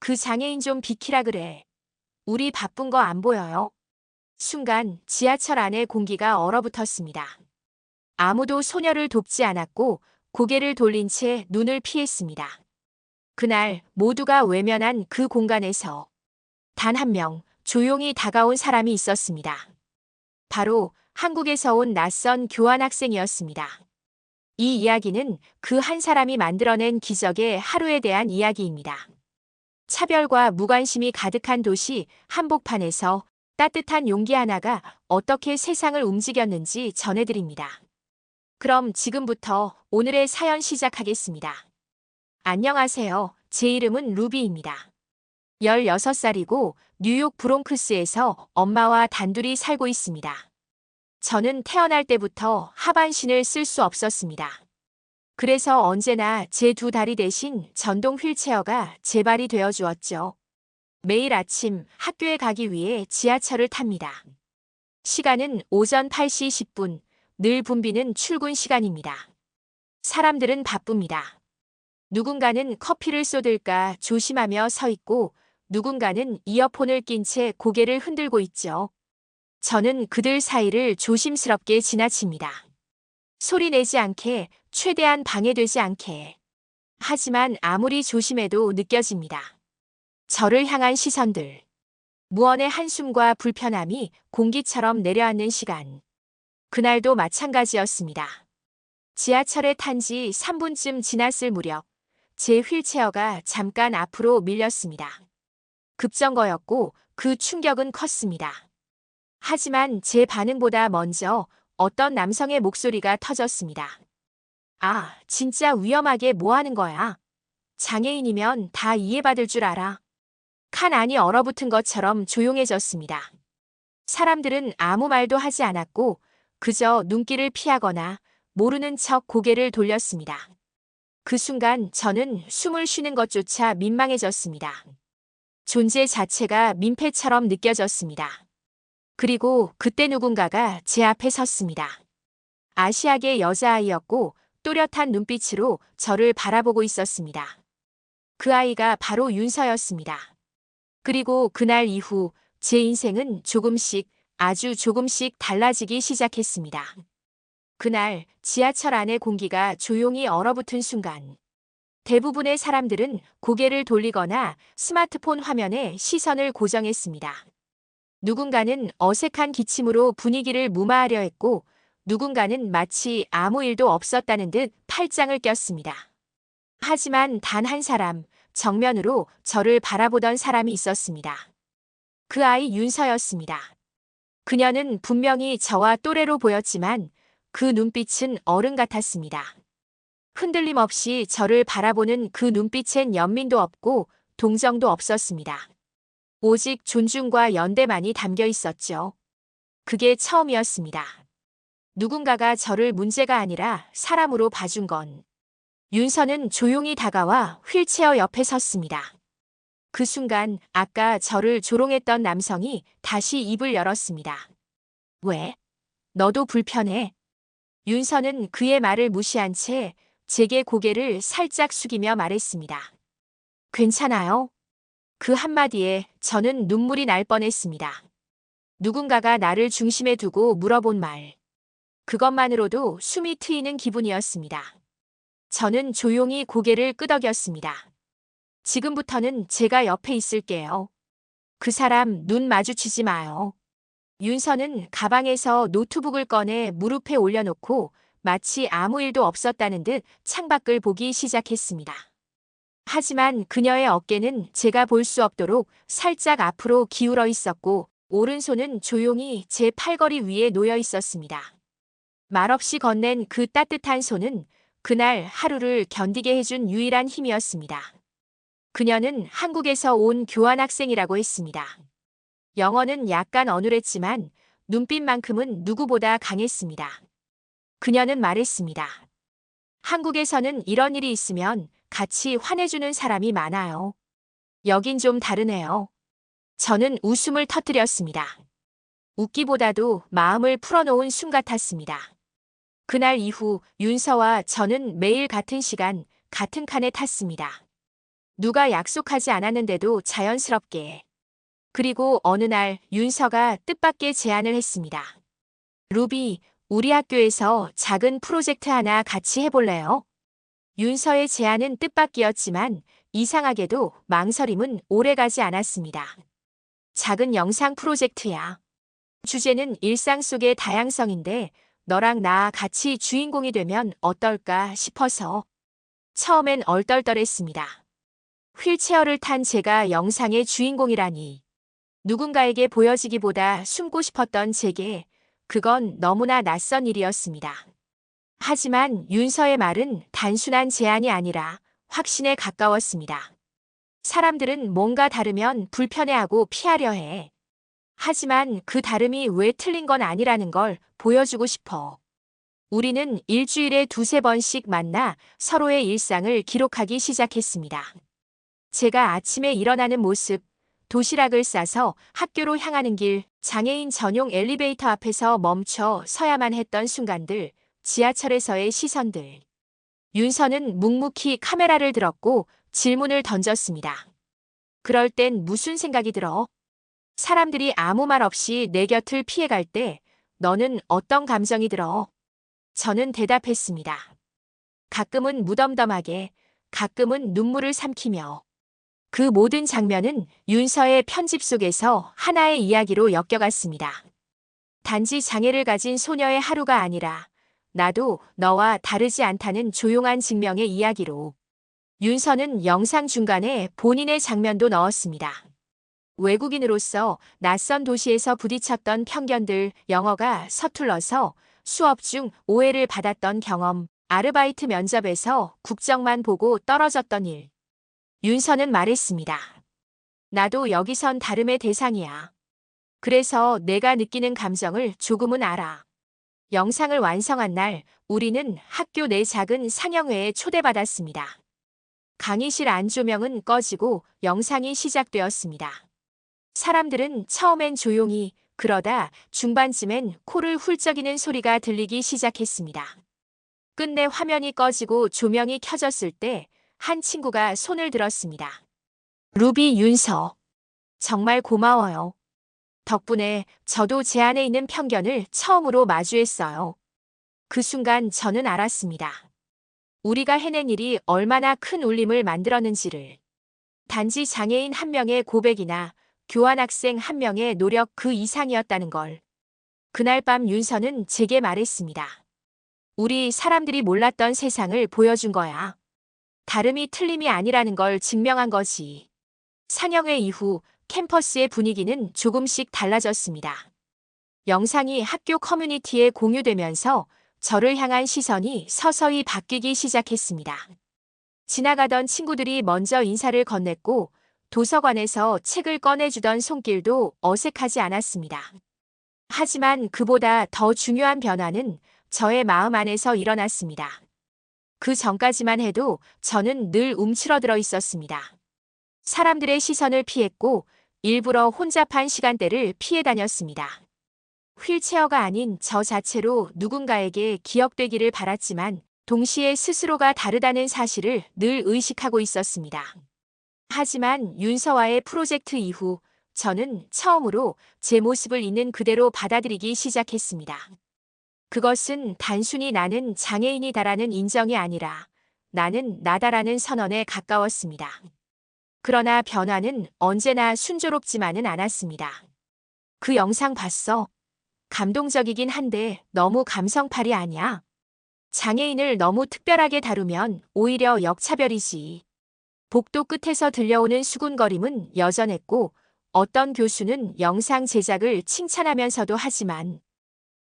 그 장애인 좀 비키라 그래. 우리 바쁜 거 안 보여요? 순간 지하철 안의 공기가 얼어붙었습니다. 아무도 소녀를 돕지 않았고 고개를 돌린 채 눈을 피했습니다. 그날 모두가 외면한 그 공간에서 단 한 명 조용히 다가온 사람이 있었습니다. 바로 한국에서 온 낯선 교환학생이었습니다. 이 이야기는 그 한 사람이 만들어낸 기적의 하루에 대한 이야기입니다. 차별과 무관심이 가득한 도시 한복판에서 따뜻한 용기 하나가 어떻게 세상을 움직였는지 전해드립니다. 그럼 지금부터 오늘의 사연 시작하겠습니다. 안녕하세요. 제 이름은 루비입니다. 16살이고 뉴욕 브롱크스에서 엄마와 단둘이 살고 있습니다. 저는 태어날 때부터 하반신을 쓸 수 없었습니다. 그래서 언제나 제 두 다리 대신 전동 휠체어가 제 발이 되어 주었죠. 매일 아침 학교에 가기 위해 지하철을 탑니다. 시간은 오전 8시 10분, 늘 붐비는 출근 시간입니다. 사람들은 바쁩니다. 누군가는 커피를 쏟을까 조심하며 서 있고 누군가는 이어폰을 낀 채 고개를 흔들고 있죠. 저는 그들 사이를 조심스럽게 지나칩니다. 소리 내지 않게, 최대한 방해되지 않게. 하지만 아무리 조심해도 느껴집니다. 저를 향한 시선들. 무언의 한숨과 불편함이 공기처럼 내려앉는 시간. 그날도 마찬가지였습니다. 지하철에 탄 지 3분쯤 지났을 무렵 제 휠체어가 잠깐 앞으로 밀렸습니다. 급정거였고 그 충격은 컸습니다. 하지만 제 반응보다 먼저 어떤 남성의 목소리가 터졌습니다. 아, 진짜 위험하게 뭐 하는 거야? 장애인이면 다 이해받을 줄 알아. 칸 안이 얼어붙은 것처럼 조용해졌습니다. 사람들은 아무 말도 하지 않았고 그저 눈길을 피하거나 모르는 척 고개를 돌렸습니다. 그 순간 저는 숨을 쉬는 것조차 민망해졌습니다. 존재 자체가 민폐처럼 느껴졌습니다. 그리고 그때 누군가가 제 앞에 섰습니다. 아시아계 여자아이였고 또렷한 눈빛으로 저를 바라보고 있었습니다. 그 아이가 바로 윤서였습니다. 그리고 그날 이후 제 인생은 조금씩, 아주 조금씩 달라지기 시작했습니다. 그날 지하철 안의 공기가 조용히 얼어붙은 순간 대부분의 사람들은 고개를 돌리거나 스마트폰 화면에 시선을 고정했습니다. 누군가는 어색한 기침으로 분위기를 무마하려 했고 누군가는 마치 아무 일도 없었다는 듯 팔짱을 꼈습니다. 하지만 단 한 사람, 정면으로 저를 바라보던 사람이 있었습니다. 그 아이 윤서였습니다. 그녀는 분명히 저와 또래로 보였지만 그 눈빛은 어른 같았습니다. 흔들림 없이 저를 바라보는 그 눈빛엔 연민도 없고 동정도 없었습니다. 오직 존중과 연대만이 담겨 있었죠. 그게 처음이었습니다. 누군가가 저를 문제가 아니라 사람으로 봐준 건. 윤서는 조용히 다가와 휠체어 옆에 섰습니다. 그 순간 아까 저를 조롱했던 남성이 다시 입을 열었습니다. 왜? 너도 불편해? 윤서는 그의 말을 무시한 채 제게 고개를 살짝 숙이며 말했습니다. 괜찮아요? 그 한마디에 저는 눈물이 날 뻔했습니다. 누군가가 나를 중심에 두고 물어본 말. 그것만으로도 숨이 트이는 기분이었습니다. 저는 조용히 고개를 끄덕였습니다. 지금부터는 제가 옆에 있을게요. 그 사람 눈 마주치지 마요. 윤서는 가방에서 노트북을 꺼내 무릎에 올려놓고 마치 아무 일도 없었다는 듯 창밖을 보기 시작했습니다. 하지만 그녀의 어깨는 제가 볼 수 없도록 살짝 앞으로 기울어 있었고 오른손은 조용히 제 팔걸이 위에 놓여 있었습니다. 말없이 건넨 그 따뜻한 손은 그날 하루를 견디게 해준 유일한 힘이었습니다. 그녀는 한국에서 온 교환학생이라고 했습니다. 영어는 약간 어눌했지만 눈빛만큼은 누구보다 강했습니다. 그녀는 말했습니다. 한국에서는 이런 일이 있으면 같이 화내주는 사람이 많아요. 여긴 좀 다르네요. 저는 웃음을 터뜨렸습니다. 웃기보다도 마음을 풀어놓은 순 같았습니다. 그날 이후 윤서와 저는 매일 같은 시간, 같은 칸에 탔습니다. 누가 약속하지 않았는데도 자연스럽게. 그리고 어느 날 윤서가 뜻밖의 제안을 했습니다. 루비, 우리 학교에서 작은 프로젝트 하나 같이 해볼래요? 윤서의 제안은 뜻밖이었지만 이상하게도 망설임은 오래가지 않았습니다. 작은 영상 프로젝트야. 주제는 일상 속의 다양성인데 너랑 나 같이 주인공이 되면 어떨까 싶어서. 처음엔 얼떨떨했습니다. 휠체어를 탄 제가 영상의 주인공이라니. 누군가에게 보여지기보다 숨고 싶었던 제게 그건 너무나 낯선 일이었습니다. 하지만 윤서의 말은 단순한 제안이 아니라 확신에 가까웠습니다. 사람들은 뭔가 다르면 불편해하고 피하려 해. 하지만 그 다름이 왜 틀린 건 아니라는 걸 보여주고 싶어. 우리는 일주일에 두세 번씩 만나 서로의 일상을 기록하기 시작했습니다. 제가 아침에 일어나는 모습, 도시락을 싸서 학교로 향하는 길, 장애인 전용 엘리베이터 앞에서 멈춰 서야만 했던 순간들, 지하철에서의 시선들. 윤서는 묵묵히 카메라를 들었고 질문을 던졌습니다. 그럴 땐 무슨 생각이 들어? 사람들이 아무 말 없이 내 곁을 피해갈 때 너는 어떤 감정이 들어? 저는 대답했습니다. 가끔은 무덤덤하게, 가끔은 눈물을 삼키며. 그 모든 장면은 윤서의 편집 속에서 하나의 이야기로 엮여갔습니다. 단지 장애를 가진 소녀의 하루가 아니라 나도 너와 다르지 않다는 조용한 증명의 이야기로. 윤서는 영상 중간에 본인의 장면도 넣었습니다. 외국인으로서 낯선 도시에서 부딪혔던 편견들, 영어가 서툴러서 수업 중 오해를 받았던 경험, 아르바이트 면접에서 국적만 보고 떨어졌던 일. 윤서는 말했습니다. 나도 여기선 다름의 대상이야. 그래서 내가 느끼는 감정을 조금은 알아. 영상을 완성한 날 우리는 학교 내 작은 상영회에 초대받았습니다. 강의실 안조명은 꺼지고 영상이 시작되었습니다. 사람들은 처음엔 조용히, 그러다 중반쯤엔 코를 훌쩍이는 소리가 들리기 시작했습니다. 끝내 화면이 꺼지고 조명이 켜졌을 때 한 친구가 손을 들었습니다. 루비 윤서. 정말 고마워요. 덕분에 저도 제 안에 있는 편견을 처음으로 마주했어요. 그 순간 저는 알았습니다. 우리가 해낸 일이 얼마나 큰 울림을 만들었는지를. 단지 장애인 한 명의 고백이나 교환학생 한 명의 노력 그 이상이었다는 걸. 그날 밤 윤서는 제게 말했습니다. 우리 사람들이 몰랐던 세상을 보여준 거야. 다름이 틀림이 아니라는 걸 증명한 거지. 상영회 이후 캠퍼스의 분위기는 조금씩 달라졌습니다. 영상이 학교 커뮤니티에 공유되면서 저를 향한 시선이 서서히 바뀌기 시작했습니다. 지나가던 친구들이 먼저 인사를 건넸고 도서관에서 책을 꺼내주던 손길도 어색하지 않았습니다. 하지만 그보다 더 중요한 변화는 저의 마음 안에서 일어났습니다. 그 전까지만 해도 저는 늘 움츠러들어 있었습니다. 사람들의 시선을 피했고 일부러 혼잡한 시간대를 피해 다녔습니다. 휠체어가 아닌 저 자체로 누군가에게 기억되기를 바랐지만 동시에 스스로가 다르다는 사실을 늘 의식하고 있었습니다. 하지만 윤서와의 프로젝트 이후 저는 처음으로 제 모습을 있는 그대로 받아들이기 시작했습니다. 그것은 단순히 나는 장애인이다라는 인정이 아니라 나는 나다라는 선언에 가까웠습니다. 그러나 변화는 언제나 순조롭지만은 않았습니다. 그 영상 봤어? 감동적이긴 한데 너무 감성팔이 아니야? 장애인을 너무 특별하게 다루면 오히려 역차별이지. 복도 끝에서 들려오는 수군거림은 여전했고 어떤 교수는 영상 제작을 칭찬하면서도 하지만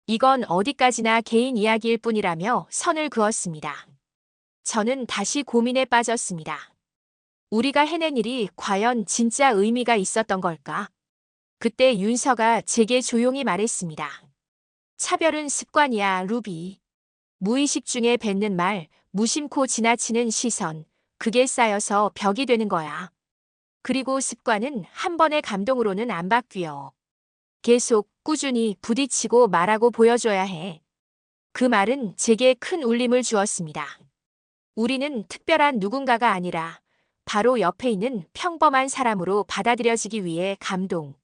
이건 어디까지나 개인 이야기일 뿐이라며 선을 그었습니다. 저는 다시 고민에 빠졌습니다. 우리가 해낸 일이 과연 진짜 의미가 있었던 걸까? 그때 윤서가 제게 조용히 말했습니다. 차별은 습관이야, 루비. 무의식 중에 뱉는 말, 무심코 지나치는 시선, 그게 쌓여서 벽이 되는 거야. 그리고 습관은 한 번의 감동으로는 안 바뀌어. 계속 꾸준히 부딪히고 말하고 보여줘야 해. 그 말은 제게 큰 울림을 주었습니다. 우리는 특별한 누군가가 아니라 바로 옆에 있는 평범한 사람으로 받아들여지기 위해 감동.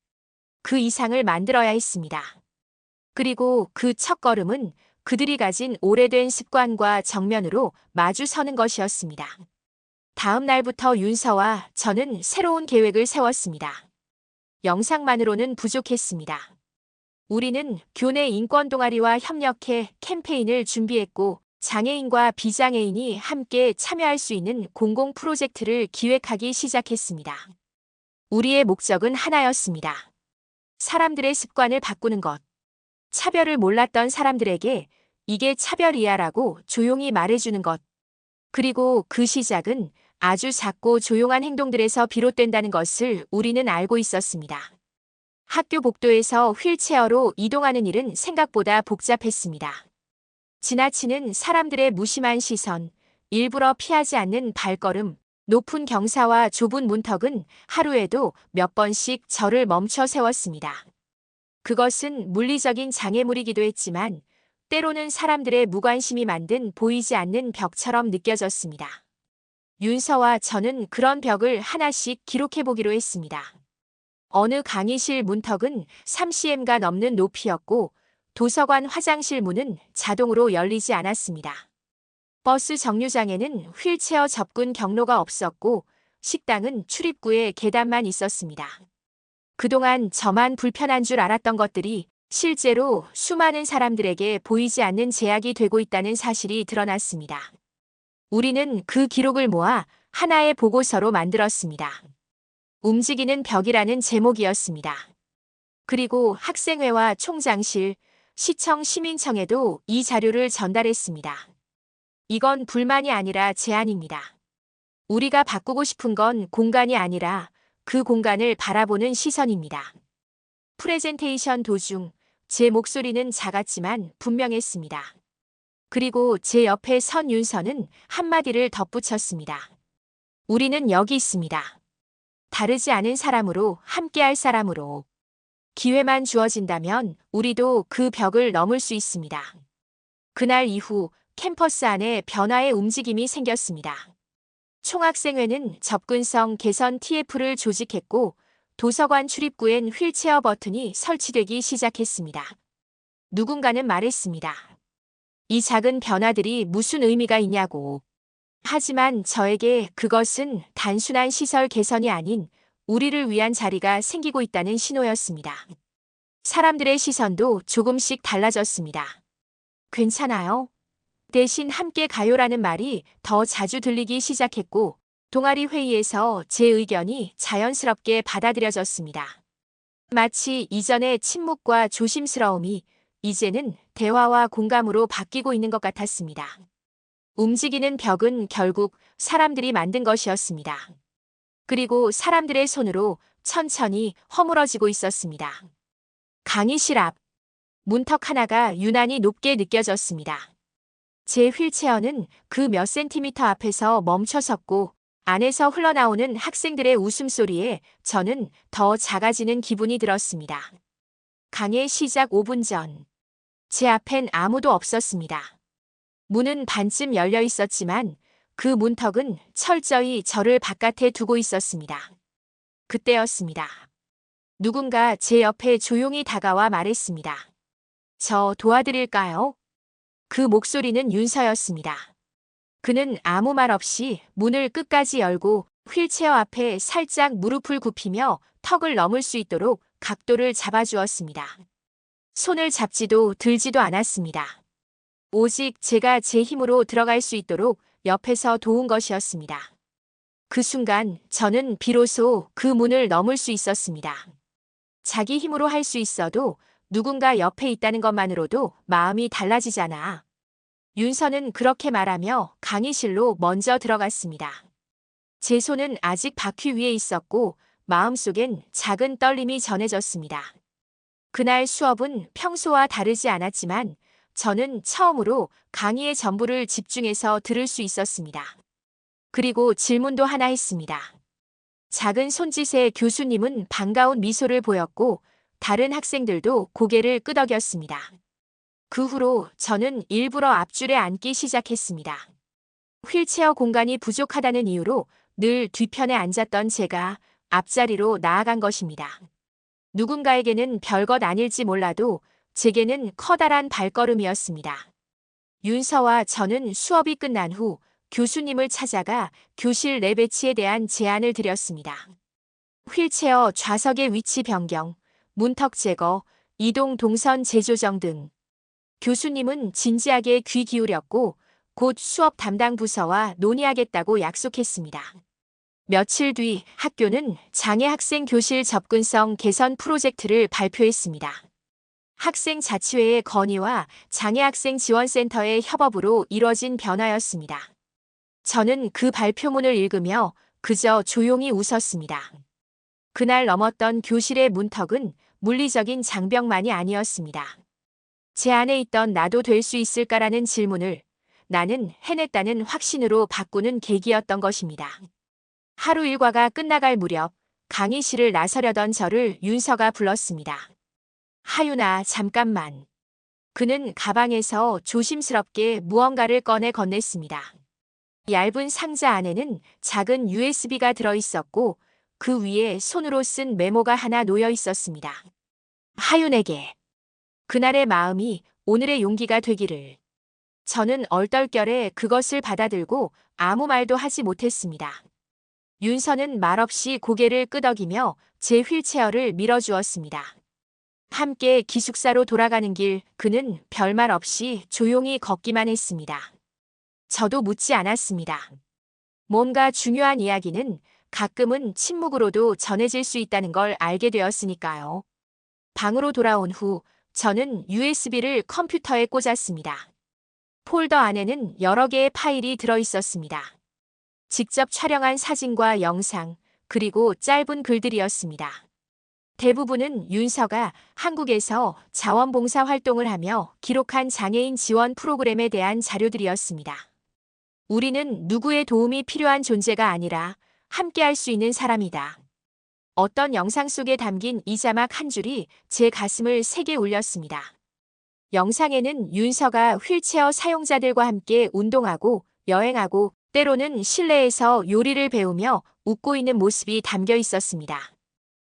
그 이상을 만들어야 했습니다. 그리고 그 첫걸음은 그들이 가진 오래된 습관과 정면으로 마주 서는 것이었습니다. 다음 날부터 윤서와 저는 새로운 계획을 세웠습니다. 영상만으로는 부족했습니다. 우리는 교내 인권 동아리와 협력해 캠페인을 준비했고 장애인과 비장애인이 함께 참여할 수 있는 공공 프로젝트를 기획하기 시작했습니다. 우리의 목적은 하나였습니다. 사람들의 습관을 바꾸는 것. 차별을 몰랐던 사람들에게 이게 차별이야라고 조용히 말해주는 것. 그리고 그 시작은 아주 작고 조용한 행동들에서 비롯된다는 것을 우리는 알고 있었습니다. 학교 복도에서 휠체어로 이동하는 일은 생각보다 복잡했습니다. 지나치는 사람들의 무심한 시선, 일부러 피하지 않는 발걸음, 높은 경사와 좁은 문턱은 하루에도 몇 번씩 저를 멈춰 세웠습니다. 그것은 물리적인 장애물이기도 했지만 때로는 사람들의 무관심이 만든 보이지 않는 벽처럼 느껴졌습니다. 윤서와 저는 그런 벽을 하나씩 기록해보기로 했습니다. 어느 강의실 문턱은 3cm가 넘는 높이였고 도서관 화장실 문은 자동으로 열리지 않았습니다. 버스 정류장에는 휠체어 접근 경로가 없었고 식당은 출입구에 계단만 있었습니다. 그동안 저만 불편한 줄 알았던 것들이 실제로 수많은 사람들에게 보이지 않는 제약이 되고 있다는 사실이 드러났습니다. 우리는 그 기록을 모아 하나의 보고서로 만들었습니다. 움직이는 벽이라는 제목이었습니다. 그리고 학생회와 총장실, 시청 시민청에도 이 자료를 전달했습니다. 이건 불만이 아니라 제안입니다. 우리가 바꾸고 싶은 건 공간이 아니라 그 공간을 바라보는 시선입니다. 프레젠테이션 도중 제 목소리는 작았지만 분명했습니다. 그리고 제 옆에 선 윤서는 한마디를 덧붙였습니다. 우리는 여기 있습니다. 다르지 않은 사람으로 함께할 사람으로. 기회만 주어진다면 우리도 그 벽을 넘을 수 있습니다. 그날 이후 캠퍼스 안에 변화의 움직임이 생겼습니다. 총학생회는 접근성 개선 TF를 조직했고 도서관 출입구엔 휠체어 버튼이 설치되기 시작했습니다. 누군가는 말했습니다. 이 작은 변화들이 무슨 의미가 있냐고. 하지만 저에게 그것은 단순한 시설 개선이 아닌 우리를 위한 자리가 생기고 있다는 신호였습니다. 사람들의 시선도 조금씩 달라졌습니다. 괜찮아요? 대신 함께 가요라는 말이 더 자주 들리기 시작했고 동아리 회의에서 제 의견이 자연스럽게 받아들여졌습니다. 마치 이전의 침묵과 조심스러움이 이제는 대화와 공감으로 바뀌고 있는 것 같았습니다. 움직이는 벽은 결국 사람들이 만든 것이었습니다. 그리고 사람들의 손으로 천천히 허물어지고 있었습니다. 강의실 앞, 문턱 하나가 유난히 높게 느껴졌습니다. 제 휠체어는 그 몇 센티미터 앞에서 멈춰섰고 안에서 흘러나오는 학생들의 웃음소리에 저는 더 작아지는 기분이 들었습니다. 강의 시작 5분 전, 제 앞엔 아무도 없었습니다. 문은 반쯤 열려 있었지만 그 문턱은 철저히 저를 바깥에 두고 있었습니다. 그때였습니다. 누군가 제 옆에 조용히 다가와 말했습니다. 저 도와드릴까요? 그 목소리는 윤서였습니다. 그는 아무 말 없이 문을 끝까지 열고 휠체어 앞에 살짝 무릎을 굽히며 턱을 넘을 수 있도록 각도를 잡아주었습니다. 손을 잡지도 들지도 않았습니다. 오직 제가 제 힘으로 들어갈 수 있도록 옆에서 도운 것이었습니다. 그 순간 저는 비로소 그 문을 넘을 수 있었습니다. 자기 힘으로 할 수 있어도 누군가 옆에 있다는 것만으로도 마음이 달라지잖아. 윤서는 그렇게 말하며 강의실로 먼저 들어갔습니다. 제 손은 아직 바퀴 위에 있었고 마음속엔 작은 떨림이 전해졌습니다. 그날 수업은 평소와 다르지 않았지만 저는 처음으로 강의의 전부를 집중해서 들을 수 있었습니다. 그리고 질문도 하나 했습니다. 작은 손짓에 교수님은 반가운 미소를 보였고 다른 학생들도 고개를 끄덕였습니다. 그 후로 저는 일부러 앞줄에 앉기 시작했습니다. 휠체어 공간이 부족하다는 이유로 늘 뒤편에 앉았던 제가 앞자리로 나아간 것입니다. 누군가에게는 별것 아닐지 몰라도 제게는 커다란 발걸음이었습니다. 윤서와 저는 수업이 끝난 후 교수님을 찾아가 교실 내 배치에 대한 제안을 드렸습니다. 휠체어 좌석의 위치 변경, 문턱 제거, 이동 동선 재조정 등. 교수님은 진지하게 귀 기울였고 곧 수업 담당 부서와 논의하겠다고 약속했습니다. 며칠 뒤 학교는 장애 학생 교실 접근성 개선 프로젝트를 발표했습니다. 학생 자치회의 건의와 장애학생 지원센터의 협업으로 이뤄진 변화였습니다. 저는 그 발표문을 읽으며 그저 조용히 웃었습니다. 그날 넘었던 교실의 문턱은 물리적인 장벽만이 아니었습니다. 제 안에 있던 나도 될 수 있을까라는 질문을 나는 해냈다는 확신으로 바꾸는 계기였던 것입니다. 하루 일과가 끝나갈 무렵 강의실을 나서려던 저를 윤서가 불렀습니다. 하윤아, 잠깐만. 그는 가방에서 조심스럽게 무언가를 꺼내 건넸습니다. 얇은 상자 안에는 작은 USB가 들어있었고 그 위에 손으로 쓴 메모가 하나 놓여 있었습니다. 하윤에게. 그날의 마음이 오늘의 용기가 되기를. 저는 얼떨결에 그것을 받아들고 아무 말도 하지 못했습니다. 윤서는 말없이 고개를 끄덕이며 제 휠체어를 밀어주었습니다. 함께 기숙사로 돌아가는 길 그는 별말 없이 조용히 걷기만 했습니다. 저도 묻지 않았습니다. 뭔가 중요한 이야기는 가끔은 침묵으로도 전해질 수 있다는 걸 알게 되었으니까요. 방으로 돌아온 후 저는 USB를 컴퓨터에 꽂았습니다. 폴더 안에는 여러 개의 파일이 들어 있었습니다. 직접 촬영한 사진과 영상, 그리고 짧은 글들이었습니다. 대부분은 윤서가 한국에서 자원봉사 활동을 하며 기록한 장애인 지원 프로그램에 대한 자료들이었습니다. 우리는 누구의 도움이 필요한 존재가 아니라 함께 할 수 있는 사람이다. 어떤 영상 속에 담긴 이 자막 한 줄이 제 가슴을 세게 울렸습니다. 영상에는 윤서가 휠체어 사용자들과 함께 운동하고 여행하고 때로는 실내에서 요리를 배우며 웃고 있는 모습이 담겨 있었습니다.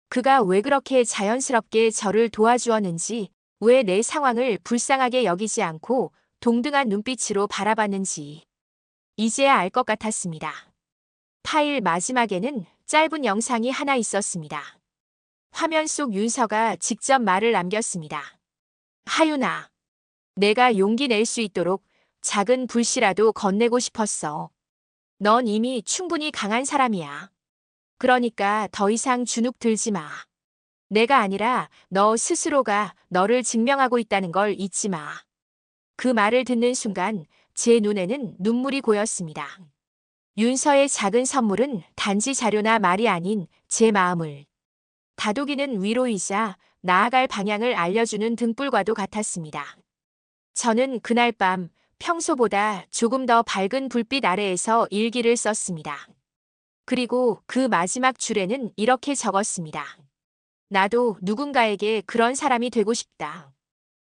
그가 왜 그렇게 자연스럽게 저를 도와주었는지, 왜 내 상황을 불쌍하게 여기지 않고 동등한 눈빛으로 바라봤는지 이제야 알 것 같았습니다. 파일 마지막에는 짧은 영상이 하나 있었습니다. 화면 속 윤서가 직접 말을 남겼습니다. 하윤아, 내가 용기 낼 수 있도록 작은 불씨라도 건네고 싶었어. 넌 이미 충분히 강한 사람이야. 그러니까 더 이상 주눅 들지 마. 내가 아니라 너 스스로가 너를 증명하고 있다는 걸 잊지 마. 그 말을 듣는 순간 제 눈에는 눈물이 고였습니다. 윤서의 작은 선물은 단지 자료나 말이 아닌 제 마음을 다독이는 위로이자 나아갈 방향을 알려주는 등불과도 같았습니다. 저는 그날 밤 평소보다 조금 더 밝은 불빛 아래에서 일기를 썼습니다. 그리고 그 마지막 줄에는 이렇게 적었습니다. 나도 누군가에게 그런 사람이 되고 싶다.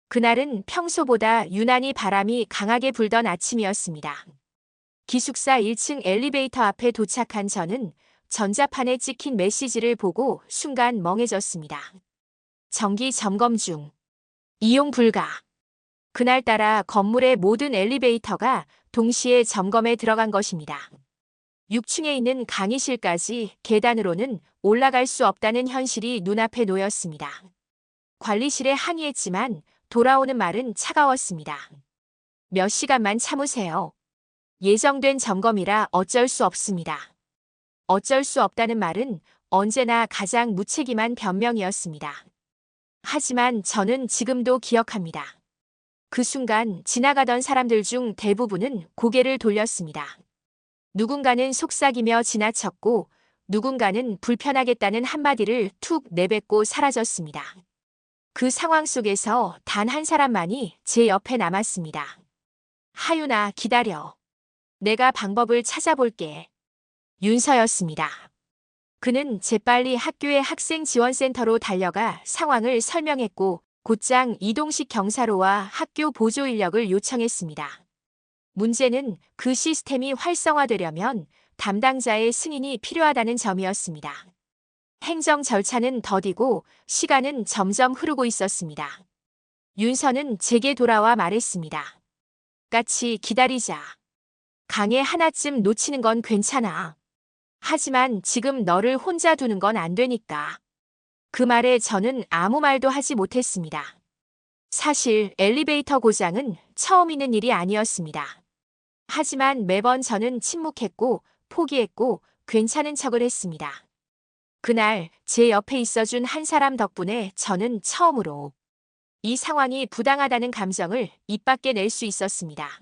그날은 평소보다 유난히 바람이 강하게 불던 아침이었습니다. 기숙사 1층 엘리베이터 앞에 도착한 저는 전자판에 찍힌 메시지를 보고 순간 멍해졌습니다. 정기 점검 중. 이용 불가. 그날따라 건물의 모든 엘리베이터가 동시에 점검에 들어간 것입니다. 6층에 있는 강의실까지 계단으로는 올라갈 수 없다는 현실이 눈앞에 놓였습니다. 관리실에 항의했지만 돌아오는 말은 차가웠습니다. 몇 시간만 참으세요. 예정된 점검이라 어쩔 수 없습니다. 어쩔 수 없다는 말은 언제나 가장 무책임한 변명이었습니다. 하지만 저는 지금도 기억합니다. 그 순간 지나가던 사람들 중 대부분은 고개를 돌렸습니다. 누군가는 속삭이며 지나쳤고 누군가는 불편하겠다는 한마디를 툭 내뱉고 사라졌습니다. 그 상황 속에서 단 한 사람만이 제 옆에 남았습니다. 하윤아, 기다려. 내가 방법을 찾아볼게. 윤서였습니다. 그는 재빨리 학교의 학생지원센터로 달려가 상황을 설명했고 곧장 이동식 경사로와 학교 보조 인력을 요청했습니다. 문제는 그 시스템이 활성화되려면 담당자의 승인이 필요하다는 점이었습니다. 행정 절차는 더디고 시간은 점점 흐르고 있었습니다. 윤서는 제게 돌아와 말했습니다. 같이 기다리자. 강에 하나쯤 놓치는 건 괜찮아. 하지만 지금 너를 혼자 두는 건 안 되니까. 그 말에 저는 아무 말도 하지 못했습니다. 사실 엘리베이터 고장은 처음 있는 일이 아니었습니다. 하지만 매번 저는 침묵했고 포기했고 괜찮은 척을 했습니다. 그날 제 옆에 있어준 한 사람 덕분에 저는 처음으로 이 상황이 부당하다는 감정을 입 밖에 낼 수 있었습니다.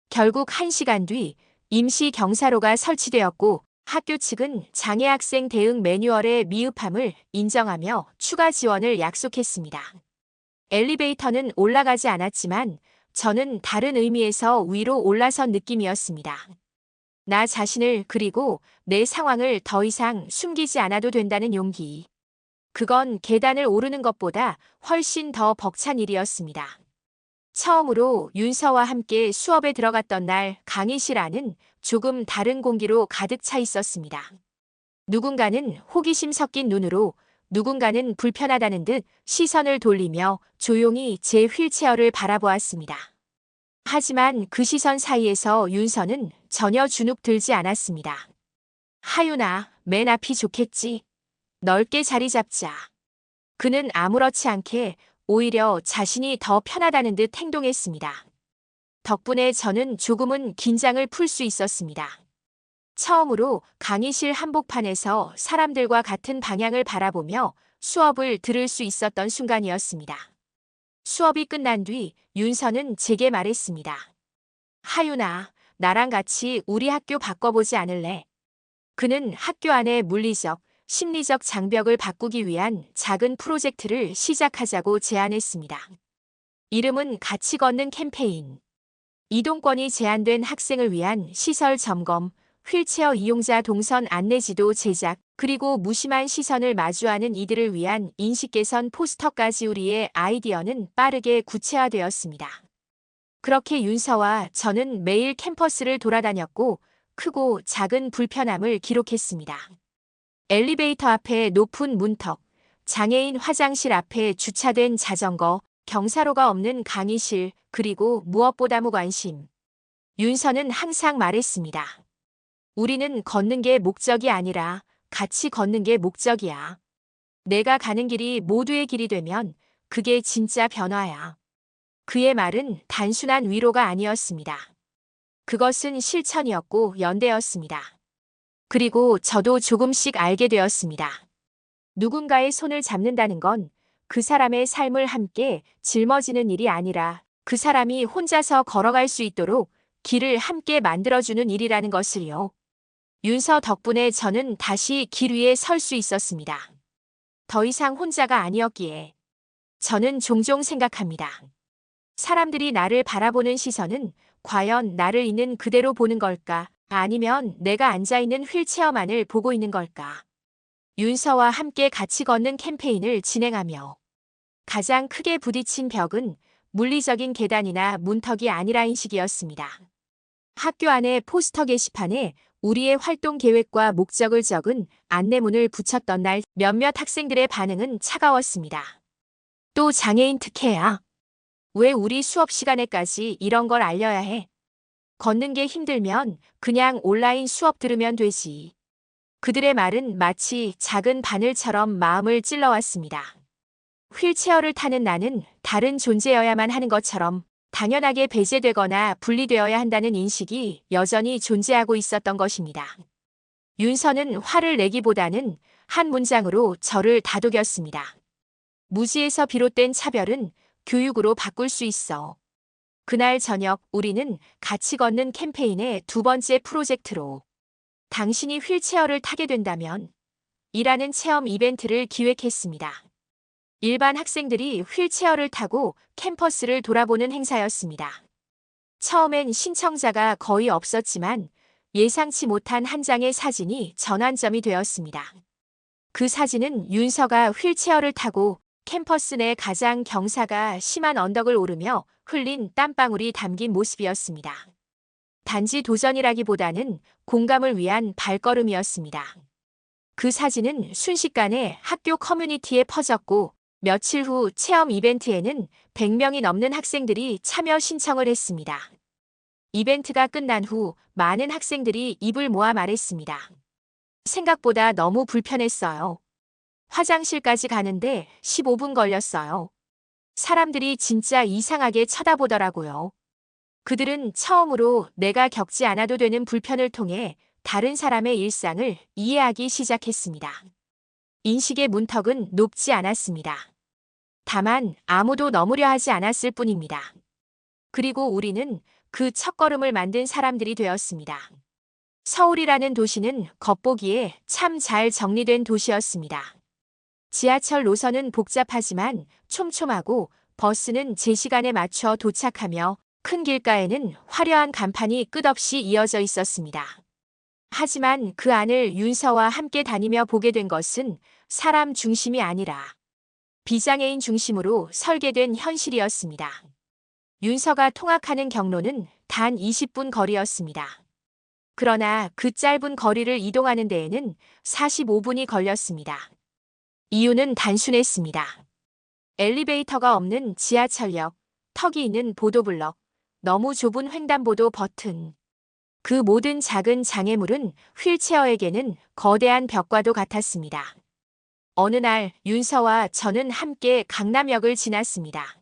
결국 1시간 뒤 임시 경사로가 설치되었고 학교 측은 장애 학생 대응 매뉴얼의 미흡함을 인정하며 추가 지원을 약속했습니다. 엘리베이터는 올라가지 않았지만 저는 다른 의미에서 위로 올라선 느낌이었습니다. 나 자신을 그리고 내 상황을 더 이상 숨기지 않아도 된다는 용기. 그건 계단을 오르는 것보다 훨씬 더 벅찬 일이었습니다. 처음으로 윤서와 함께 수업에 들어갔던 날 강의실 안은 조금 다른 공기로 가득 차 있었습니다. 누군가는 호기심 섞인 눈으로, 누군가는 불편하다는 듯 시선을 돌리며 조용히 제 휠체어를 바라보았습니다. 하지만 그 시선 사이에서 윤서는 전혀 주눅 들지 않았습니다. 하윤아, 맨 앞이 좋겠지. 넓게 자리 잡자. 그는 아무렇지 않게 오히려 자신이 더 편하다는 듯 행동했습니다. 덕분에 저는 조금은 긴장을 풀 수 있었습니다. 처음으로 강의실 한복판에서 사람들과 같은 방향을 바라보며 수업을 들을 수 있었던 순간이었습니다. 수업이 끝난 뒤 윤서는 제게 말했습니다. 하윤아, 나랑 같이 우리 학교 바꿔보지 않을래? 그는 학교 안의 물리적, 심리적 장벽을 바꾸기 위한 작은 프로젝트를 시작하자고 제안했습니다. 이름은 같이 걷는 캠페인. 이동권이 제한된 학생을 위한 시설 점검, 휠체어 이용자 동선 안내지도 제작, 그리고 무심한 시선을 마주하는 이들을 위한 인식 개선 포스터까지. 우리의 아이디어는 빠르게 구체화되었습니다. 그렇게 윤서와 저는 매일 캠퍼스를 돌아다녔고 크고 작은 불편함을 기록했습니다. 엘리베이터 앞에 높은 문턱, 장애인 화장실 앞에 주차된 자전거, 경사로가 없는 강의실, 그리고 무엇보다 무관심. 윤서는 항상 말했습니다. 우리는 걷는 게 목적이 아니라 같이 걷는 게 목적이야. 내가 가는 길이 모두의 길이 되면 그게 진짜 변화야. 그의 말은 단순한 위로가 아니었습니다. 그것은 실천이었고 연대였습니다. 그리고 저도 조금씩 알게 되었습니다. 누군가의 손을 잡는다는 건 그 사람의 삶을 함께 짊어지는 일이 아니라 그 사람이 혼자서 걸어갈 수 있도록 길을 함께 만들어주는 일이라는 것을요. 윤서 덕분에 저는 다시 길 위에 설 수 있었습니다. 더 이상 혼자가 아니었기에. 저는 종종 생각합니다. 사람들이 나를 바라보는 시선은 과연 나를 있는 그대로 보는 걸까? 아니면 내가 앉아있는 휠체어만을 보고 있는 걸까? 윤서와 함께 같이 걷는 캠페인을 진행하며 가장 크게 부딪힌 벽은 물리적인 계단이나 문턱이 아니라 인식이었습니다. 학교 안의 포스터 게시판에 우리의 활동 계획과 목적을 적은 안내문을 붙였던 날 몇몇 학생들의 반응은 차가웠습니다. 또 장애인 특혜야. 왜 우리 수업 시간에까지 이런 걸 알려야 해? 걷는 게 힘들면 그냥 온라인 수업 들으면 되지. 그들의 말은 마치 작은 바늘처럼 마음을 찔러왔습니다. 휠체어를 타는 나는 다른 존재여야만 하는 것처럼 당연하게 배제되거나 분리되어야 한다는 인식이 여전히 존재하고 있었던 것입니다. 윤서는 화를 내기보다는 한 문장으로 저를 다독였습니다. 무지에서 비롯된 차별은 교육으로 바꿀 수 있어. 그날 저녁 우리는 같이 걷는 캠페인의 두 번째 프로젝트로 당신이 휠체어를 타게 된다면 이라는 체험 이벤트를 기획했습니다. 일반 학생들이 휠체어를 타고 캠퍼스를 돌아보는 행사였습니다. 처음엔 신청자가 거의 없었지만 예상치 못한 한 장의 사진이 전환점이 되었습니다. 그 사진은 윤서가 휠체어를 타고 캠퍼스 내 가장 경사가 심한 언덕을 오르며 흘린 땀방울이 담긴 모습이었습니다. 단지 도전이라기보다는 공감을 위한 발걸음이었습니다. 그 사진은 순식간에 학교 커뮤니티에 퍼졌고 며칠 후 체험 이벤트에는 100명이 넘는 학생들이 참여 신청을 했습니다. 이벤트가 끝난 후 많은 학생들이 입을 모아 말했습니다. 생각보다 너무 불편했어요. 화장실까지 가는데 15분 걸렸어요. 사람들이 진짜 이상하게 쳐다보더라고요. 그들은 처음으로 내가 겪지 않아도 되는 불편을 통해 다른 사람의 일상을 이해하기 시작했습니다. 인식의 문턱은 높지 않았습니다. 다만 아무도 넘으려 하지 않았을 뿐입니다. 그리고 우리는 그 첫걸음을 만든 사람들이 되었습니다. 서울이라는 도시는 겉보기에 참 잘 정리된 도시였습니다. 지하철 노선은 복잡하지만 촘촘하고 버스는 제 시간에 맞춰 도착하며 큰 길가에는 화려한 간판이 끝없이 이어져 있었습니다. 하지만 그 안을 윤서와 함께 다니며 보게 된 것은 사람 중심이 아니라 비장애인 중심으로 설계된 현실이었습니다. 윤서가 통학하는 경로는 단 20분 거리였습니다. 그러나 그 짧은 거리를 이동하는 데에는 45분이 걸렸습니다. 이유는 단순했습니다. 엘리베이터가 없는 지하철역, 턱이 있는 보도블럭, 너무 좁은 횡단보도 버튼. 그 모든 작은 장애물은 휠체어에게는 거대한 벽과도 같았습니다. 어느 날 윤서와 저는 함께 강남역을 지났습니다.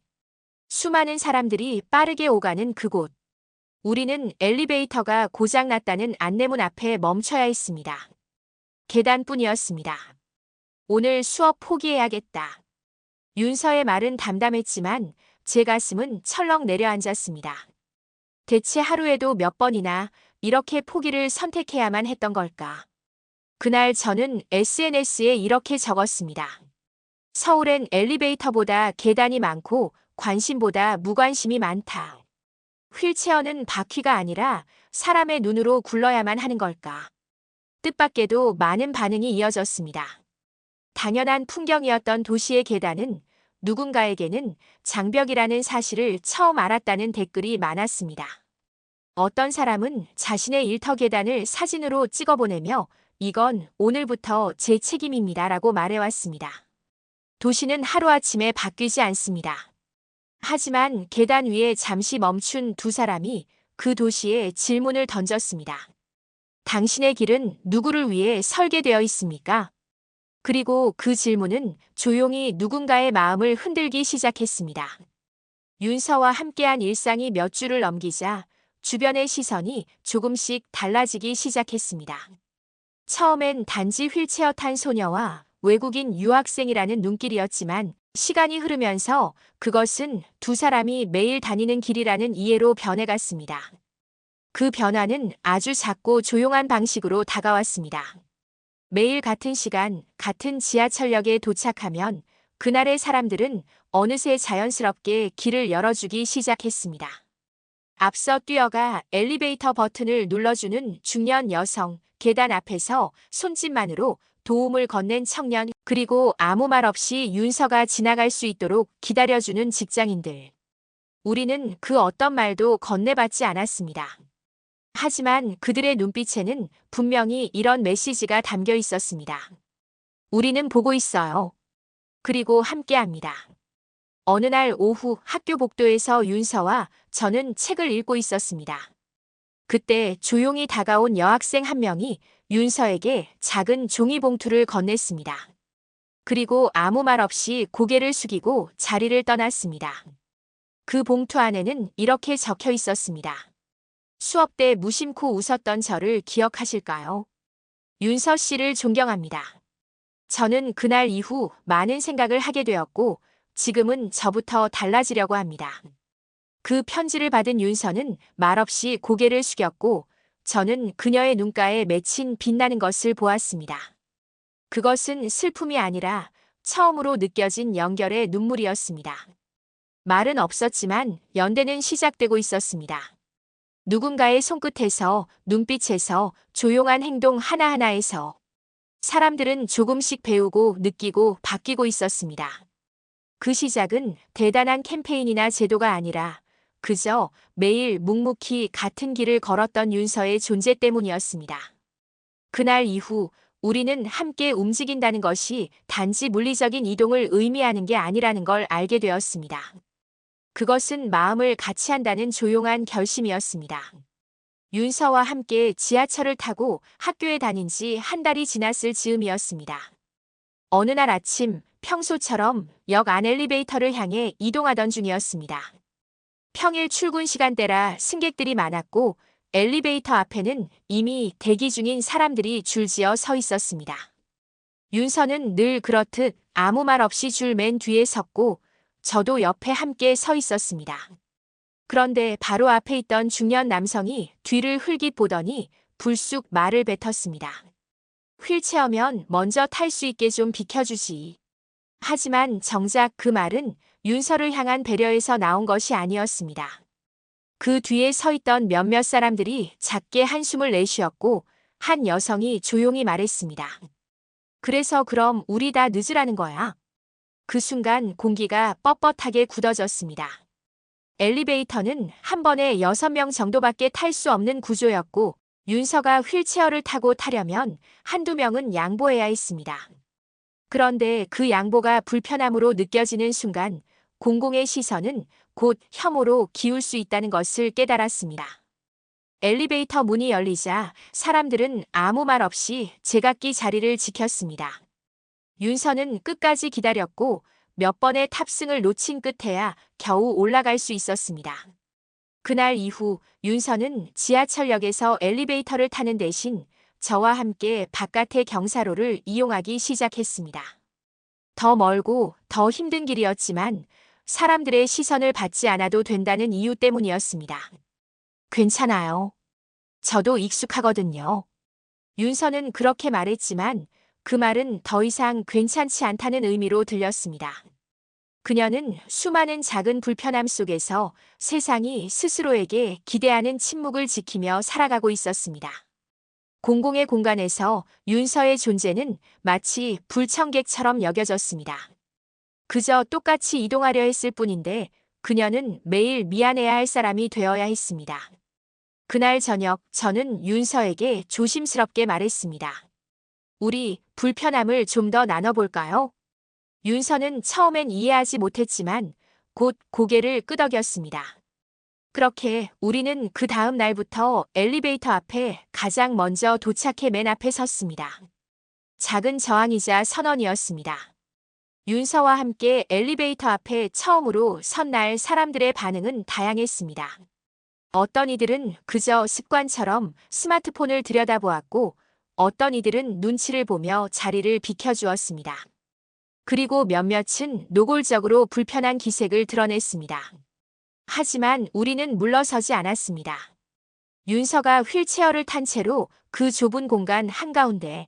수많은 사람들이 빠르게 오가는 그곳. 우리는 엘리베이터가 고장났다는 안내문 앞에 멈춰야 했습니다. 계단뿐이었습니다. 오늘 수업 포기해야겠다. 윤서의 말은 담담했지만 제 가슴은 철렁 내려앉았습니다. 대체 하루에도 몇 번이나 이렇게 포기를 선택해야만 했던 걸까? 그날 저는 SNS에 이렇게 적었습니다. 서울엔 엘리베이터보다 계단이 많고 관심보다 무관심이 많다. 휠체어는 바퀴가 아니라 사람의 눈으로 굴러야만 하는 걸까? 뜻밖에도 많은 반응이 이어졌습니다. 당연한 풍경이었던 도시의 계단은 누군가에게는 장벽이라는 사실을 처음 알았다는 댓글이 많았습니다. 어떤 사람은 자신의 일터 계단을 사진으로 찍어보내며 이건 오늘부터 제 책임입니다 라고 말해왔습니다. 도시는 하루아침에 바뀌지 않습니다. 하지만 계단 위에 잠시 멈춘 두 사람이 그 도시에 질문을 던졌습니다. 당신의 길은 누구를 위해 설계되어 있습니까? 그리고 그 질문은 조용히 누군가의 마음을 흔들기 시작했습니다. 윤서와 함께한 일상이 몇 주를 넘기자 주변의 시선이 조금씩 달라지기 시작했습니다. 처음엔 단지 휠체어 탄 소녀와 외국인 유학생이라는 눈길이었지만 시간이 흐르면서 그것은 두 사람이 매일 다니는 길이라는 이해로 변해갔습니다. 그 변화는 아주 작고 조용한 방식으로 다가왔습니다. 매일 같은 시간, 같은 지하철역에 도착하면 그날의 사람들은 어느새 자연스럽게 길을 열어주기 시작했습니다. 앞서 뛰어가 엘리베이터 버튼을 눌러주는 중년 여성, 계단 앞에서 손짓만으로 도움을 건넨 청년, 그리고 아무 말 없이 윤서가 지나갈 수 있도록 기다려주는 직장인들. 우리는 그 어떤 말도 건네받지 않았습니다. 하지만 그들의 눈빛에는 분명히 이런 메시지가 담겨 있었습니다. 우리는 보고 있어요. 그리고 함께합니다. 어느 날 오후 학교 복도에서 윤서와 저는 책을 읽고 있었습니다. 그때 조용히 다가온 여학생 한 명이 윤서에게 작은 종이봉투를 건넸습니다. 그리고 아무 말 없이 고개를 숙이고 자리를 떠났습니다. 그 봉투 안에는 이렇게 적혀 있었습니다. 수업 때 무심코 웃었던 저를 기억하실까요? 윤서 씨를 존경합니다. 저는 그날 이후 많은 생각을 하게 되었고 지금은 저부터 달라지려고 합니다. 그 편지를 받은 윤서는 말없이 고개를 숙였고 저는 그녀의 눈가에 맺힌 빛나는 것을 보았습니다. 그것은 슬픔이 아니라 처음으로 느껴진 연결의 눈물이었습니다. 말은 없었지만 연대는 시작되고 있었습니다. 누군가의 손끝에서, 눈빛에서, 조용한 행동 하나하나에서 사람들은 조금씩 배우고 느끼고 바뀌고 있었습니다. 그 시작은 대단한 캠페인이나 제도가 아니라 그저 매일 묵묵히 같은 길을 걸었던 윤서의 존재 때문이었습니다. 그날 이후 우리는 함께 움직인다는 것이 단지 물리적인 이동을 의미하는 게 아니라는 걸 알게 되었습니다. 그것은 마음을 같이 한다는 조용한 결심이었습니다. 윤서와 함께 지하철을 타고 학교에 다닌 지 한 달이 지났을 즈음이었습니다. 어느 날 아침 평소처럼 역 안 엘리베이터를 향해 이동하던 중이었습니다. 평일 출근 시간대라 승객들이 많았고 엘리베이터 앞에는 이미 대기 중인 사람들이 줄지어 서 있었습니다. 윤서는 늘 그렇듯 아무 말 없이 줄 맨 뒤에 섰고 저도 옆에 함께 서 있었습니다. 그런데 바로 앞에 있던 중년 남성이 뒤를 흘깃 보더니 불쑥 말을 뱉었습니다. 휠체어면 먼저 탈 수 있게 좀 비켜주지. 하지만 정작 그 말은 윤서를 향한 배려에서 나온 것이 아니었습니다. 그 뒤에 서 있던 몇몇 사람들이 작게 한숨을 내쉬었고 한 여성이 조용히 말했습니다. 그래서 그럼 우리 다 늦으라는 거야. 그 순간 공기가 뻣뻣하게 굳어졌습니다. 엘리베이터는 한 번에 6명 정도밖에 탈 수 없는 구조였고 윤서가 휠체어를 타고 타려면 한두 명은 양보해야 했습니다. 그런데 그 양보가 불편함으로 느껴지는 순간 공공의 시선은 곧 혐오로 기울 수 있다는 것을 깨달았습니다. 엘리베이터 문이 열리자 사람들은 아무 말 없이 제각기 자리를 지켰습니다. 윤서는 끝까지 기다렸고 몇 번의 탑승을 놓친 끝에야 겨우 올라갈 수 있었습니다. 그날 이후 윤서는 지하철역에서 엘리베이터를 타는 대신 저와 함께 바깥의 경사로를 이용하기 시작했습니다. 더 멀고 더 힘든 길이었지만 사람들의 시선을 받지 않아도 된다는 이유 때문이었습니다. 괜찮아요. 저도 익숙하거든요. 윤서는 그렇게 말했지만 그 말은 더 이상 괜찮지 않다는 의미로 들렸습니다. 그녀는 수많은 작은 불편함 속에서 세상이 스스로에게 기대하는 침묵을 지키며 살아가고 있었습니다. 공공의 공간에서 윤서의 존재는 마치 불청객처럼 여겨졌습니다. 그저 똑같이 이동하려 했을 뿐인데 그녀는 매일 미안해야 할 사람이 되어야 했습니다. 그날 저녁 저는 윤서에게 조심스럽게 말했습니다. 우리 불편함을 좀 더 나눠볼까요? 윤서는 처음엔 이해하지 못했지만 곧 고개를 끄덕였습니다. 그렇게 우리는 그 다음 날부터 엘리베이터 앞에 가장 먼저 도착해 맨 앞에 섰습니다. 작은 저항이자 선언이었습니다. 윤서와 함께 엘리베이터 앞에 처음으로 선 날 사람들의 반응은 다양했습니다. 어떤 이들은 그저 습관처럼 스마트폰을 들여다보았고 어떤 이들은 눈치를 보며 자리를 비켜주었습니다. 그리고 몇몇은 노골적으로 불편한 기색을 드러냈습니다. 하지만 우리는 물러서지 않았습니다. 윤서가 휠체어를 탄 채로 그 좁은 공간 한가운데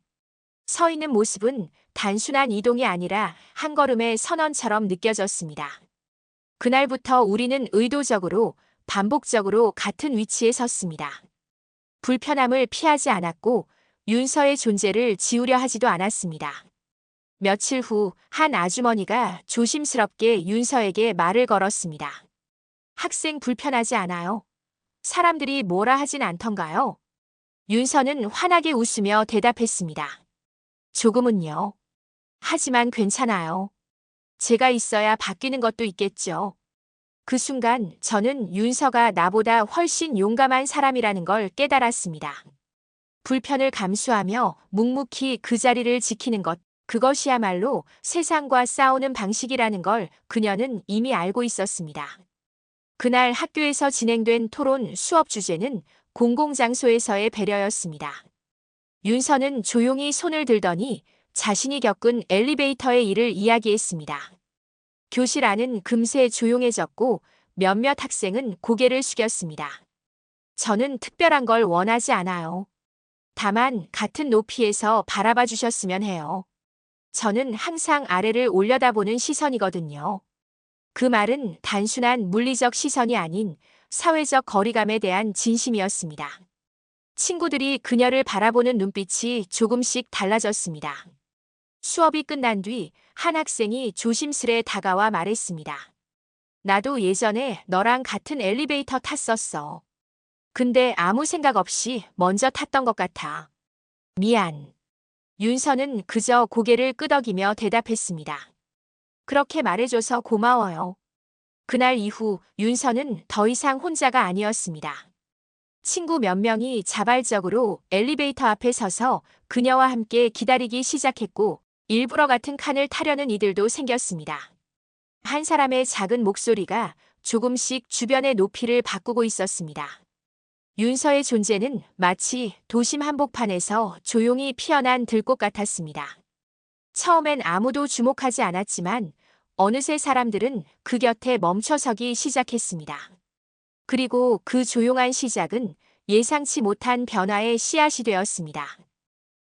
서 있는 모습은 단순한 이동이 아니라 한 걸음의 선언처럼 느껴졌습니다. 그날부터 우리는 의도적으로 반복적으로 같은 위치에 섰습니다. 불편함을 피하지 않았고 윤서의 존재를 지우려 하지도 않았습니다. 며칠 후 한 아주머니가 조심스럽게 윤서에게 말을 걸었습니다. 학생 불편하지 않아요? 사람들이 뭐라 하진 않던가요? 윤서는 환하게 웃으며 대답했습니다. 조금은요. 하지만 괜찮아요. 제가 있어야 바뀌는 것도 있겠죠. 그 순간 저는 윤서가 나보다 훨씬 용감한 사람이라는 걸 깨달았습니다. 불편을 감수하며 묵묵히 그 자리를 지키는 것, 그것이야말로 세상과 싸우는 방식이라는 걸 그녀는 이미 알고 있었습니다. 그날 학교에서 진행된 토론 수업 주제는 공공장소에서의 배려였습니다. 윤서는 조용히 손을 들더니 자신이 겪은 엘리베이터의 일을 이야기했습니다. 교실 안은 금세 조용해졌고 몇몇 학생은 고개를 숙였습니다. 저는 특별한 걸 원하지 않아요. 다만 같은 높이에서 바라봐 주셨으면 해요. 저는 항상 아래를 올려다보는 시선이거든요. 그 말은 단순한 물리적 시선이 아닌 사회적 거리감에 대한 진심이었습니다. 친구들이 그녀를 바라보는 눈빛이 조금씩 달라졌습니다. 수업이 끝난 뒤 한 학생이 조심스레 다가와 말했습니다. 나도 예전에 너랑 같은 엘리베이터 탔었어. 근데 아무 생각 없이 먼저 탔던 것 같아. 미안. 윤서는 그저 고개를 끄덕이며 대답했습니다. 그렇게 말해줘서 고마워요. 그날 이후 윤서는 더 이상 혼자가 아니었습니다. 친구 몇 명이 자발적으로 엘리베이터 앞에 서서 그녀와 함께 기다리기 시작했고, 일부러 같은 칸을 타려는 이들도 생겼습니다. 한 사람의 작은 목소리가 조금씩 주변의 높이를 바꾸고 있었습니다. 윤서의 존재는 마치 도심 한복판에서 조용히 피어난 들꽃 같았습니다. 처음엔 아무도 주목하지 않았지만 어느새 사람들은 그 곁에 멈춰서기 시작했습니다. 그리고 그 조용한 시작은 예상치 못한 변화의 씨앗이 되었습니다.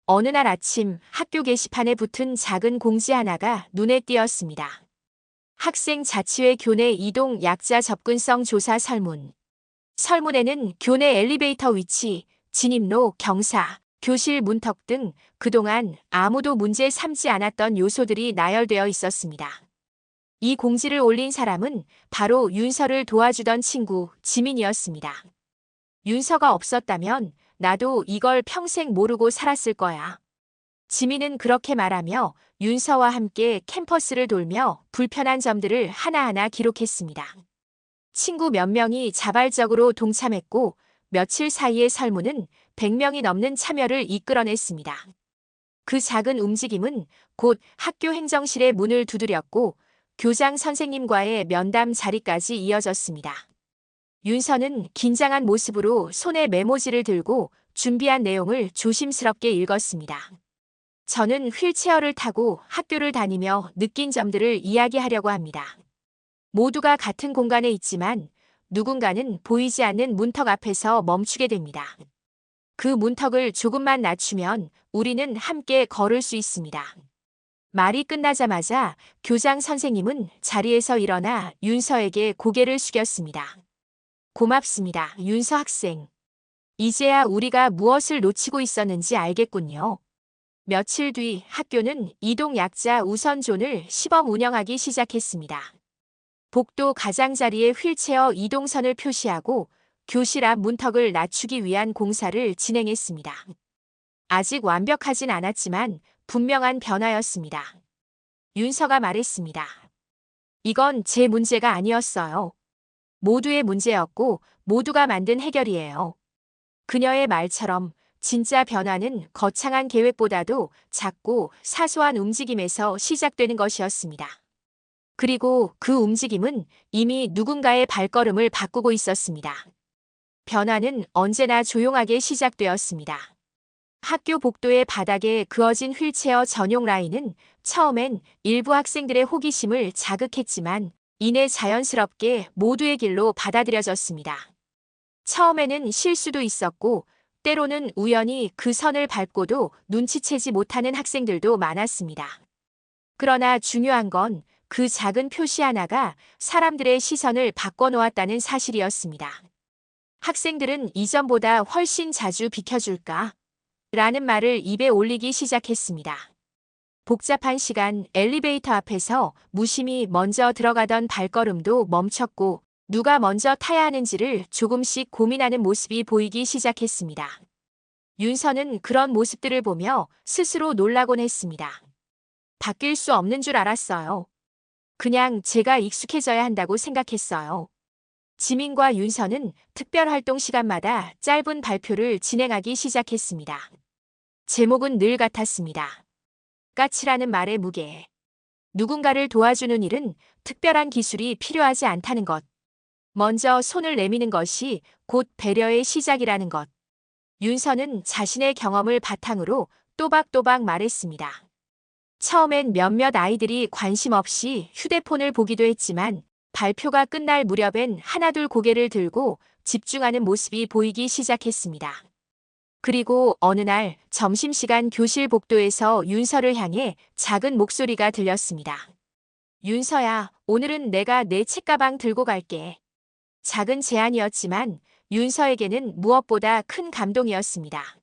어느 날 아침 학교 게시판에 붙은 작은 공지 하나가 눈에 띄었습니다. 학생 자치회 교내 이동 약자 접근성 조사 설문. 설문에는 교내 엘리베이터 위치, 진입로, 경사, 교실 문턱 등 그동안 아무도 문제 삼지 않았던 요소들이 나열되어 있었습니다. 이 공지를 올린 사람은 바로 윤서를 도와주던 친구 지민이었습니다. 윤서가 없었다면 나도 이걸 평생 모르고 살았을 거야. 지민은 그렇게 말하며 윤서와 함께 캠퍼스를 돌며 불편한 점들을 하나하나 기록했습니다. 친구 몇 명이 자발적으로 동참했고 며칠 사이의 설문은 100명이 넘는 참여를 이끌어냈습니다. 그 작은 움직임은 곧 학교 행정실의 문을 두드렸고 교장 선생님과의 면담 자리까지 이어졌습니다. 윤서는 긴장한 모습으로 손에 메모지를 들고 준비한 내용을 조심스럽게 읽었습니다. 저는 휠체어를 타고 학교를 다니며 느낀 점들을 이야기하려고 합니다. 모두가 같은 공간에 있지만 누군가는 보이지 않는 문턱 앞에서 멈추게 됩니다. 그 문턱을 조금만 낮추면 우리는 함께 걸을 수 있습니다. 말이 끝나자마자 교장 선생님은 자리에서 일어나 윤서에게 고개를 숙였습니다. 고맙습니다, 윤서 학생. 이제야 우리가 무엇을 놓치고 있었는지 알겠군요. 며칠 뒤 학교는 이동 약자 우선존을 시범 운영하기 시작했습니다. 복도 가장자리에 휠체어 이동선을 표시하고 교실 앞 문턱을 낮추기 위한 공사를 진행했습니다. 아직 완벽하진 않았지만 분명한 변화였습니다. 윤서가 말했습니다. 이건 제 문제가 아니었어요. 모두의 문제였고 모두가 만든 해결이에요. 그녀의 말처럼 진짜 변화는 거창한 계획보다도 작고 사소한 움직임에서 시작되는 것이었습니다. 그리고 그 움직임은 이미 누군가의 발걸음을 바꾸고 있었습니다. 변화는 언제나 조용하게 시작되었습니다. 학교 복도의 바닥에 그어진 휠체어 전용 라인은 처음엔 일부 학생들의 호기심을 자극했지만 이내 자연스럽게 모두의 길로 받아들여졌습니다. 처음에는 실수도 있었고 때로는 우연히 그 선을 밟고도 눈치채지 못하는 학생들도 많았습니다. 그러나 중요한 건 그 작은 표시 하나가 사람들의 시선을 바꿔놓았다는 사실이었습니다. 학생들은 이전보다 훨씬 자주 비켜줄까? 라는 말을 입에 올리기 시작했습니다. 복잡한 시간 엘리베이터 앞에서 무심히 먼저 들어가던 발걸음도 멈췄고 누가 먼저 타야 하는지를 조금씩 고민하는 모습이 보이기 시작했습니다. 윤서는 그런 모습들을 보며 스스로 놀라곤 했습니다. 바뀔 수 없는 줄 알았어요. 그냥 제가 익숙해져야 한다고 생각했어요. 지민과 윤서는 특별활동 시간마다 짧은 발표를 진행하기 시작했습니다. 제목은 늘 같았습니다. 까칠하는 말의 무게. 누군가를 도와주는 일은 특별한 기술이 필요하지 않다는 것. 먼저 손을 내미는 것이 곧 배려의 시작이라는 것. 윤서는 자신의 경험을 바탕으로 또박또박 말했습니다. 처음엔 몇몇 아이들이 관심 없이 휴대폰을 보기도 했지만 발표가 끝날 무렵엔 하나둘 고개를 들고 집중하는 모습이 보이기 시작했습니다. 그리고 어느 날 점심시간 교실 복도에서 윤서를 향해 작은 목소리가 들렸습니다. 윤서야, 오늘은 내가 내 책가방 들고 갈게. 작은 제안이었지만 윤서에게는 무엇보다 큰 감동이었습니다.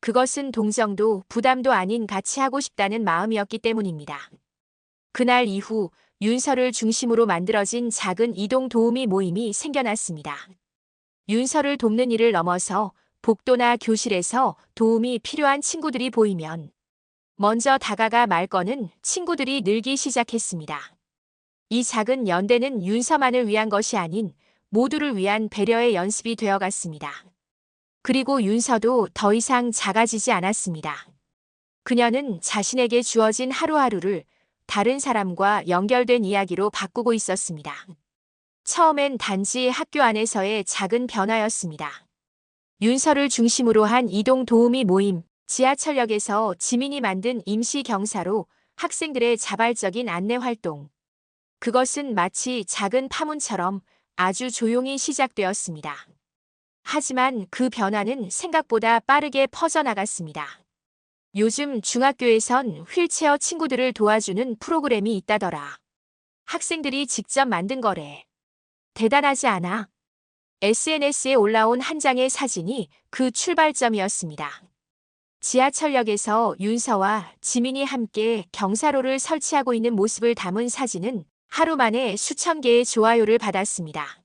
그것은 동정도 부담도 아닌 같이 하고 싶다는 마음이었기 때문입니다. 그날 이후 윤서를 중심으로 만들어진 작은 이동 도우미 모임이 생겨났습니다. 윤서를 돕는 일을 넘어서 복도나 교실에서 도움이 필요한 친구들이 보이면 먼저 다가가 말 거는 친구들이 늘기 시작했습니다. 이 작은 연대는 윤서만을 위한 것이 아닌 모두를 위한 배려의 연습이 되어갔습니다. 그리고 윤서도 더 이상 작아지지 않았습니다. 그녀는 자신에게 주어진 하루하루를 다른 사람과 연결된 이야기로 바꾸고 있었습니다. 처음엔 단지 학교 안에서의 작은 변화였습니다. 윤서를 중심으로 한 이동 도우미 모임, 지하철역에서 지민이 만든 임시 경사로 학생들의 자발적인 안내 활동. 그것은 마치 작은 파문처럼 아주 조용히 시작되었습니다. 하지만 그 변화는 생각보다 빠르게 퍼져나갔습니다. 요즘 중학교에선 휠체어 친구들을 도와주는 프로그램이 있다더라. 학생들이 직접 만든 거래. 대단하지 않아? SNS에 올라온 한 장의 사진이 그 출발점이었습니다. 지하철역에서 윤서와 지민이 함께 경사로를 설치하고 있는 모습을 담은 사진은 하루 만에 수천 개의 좋아요를 받았습니다.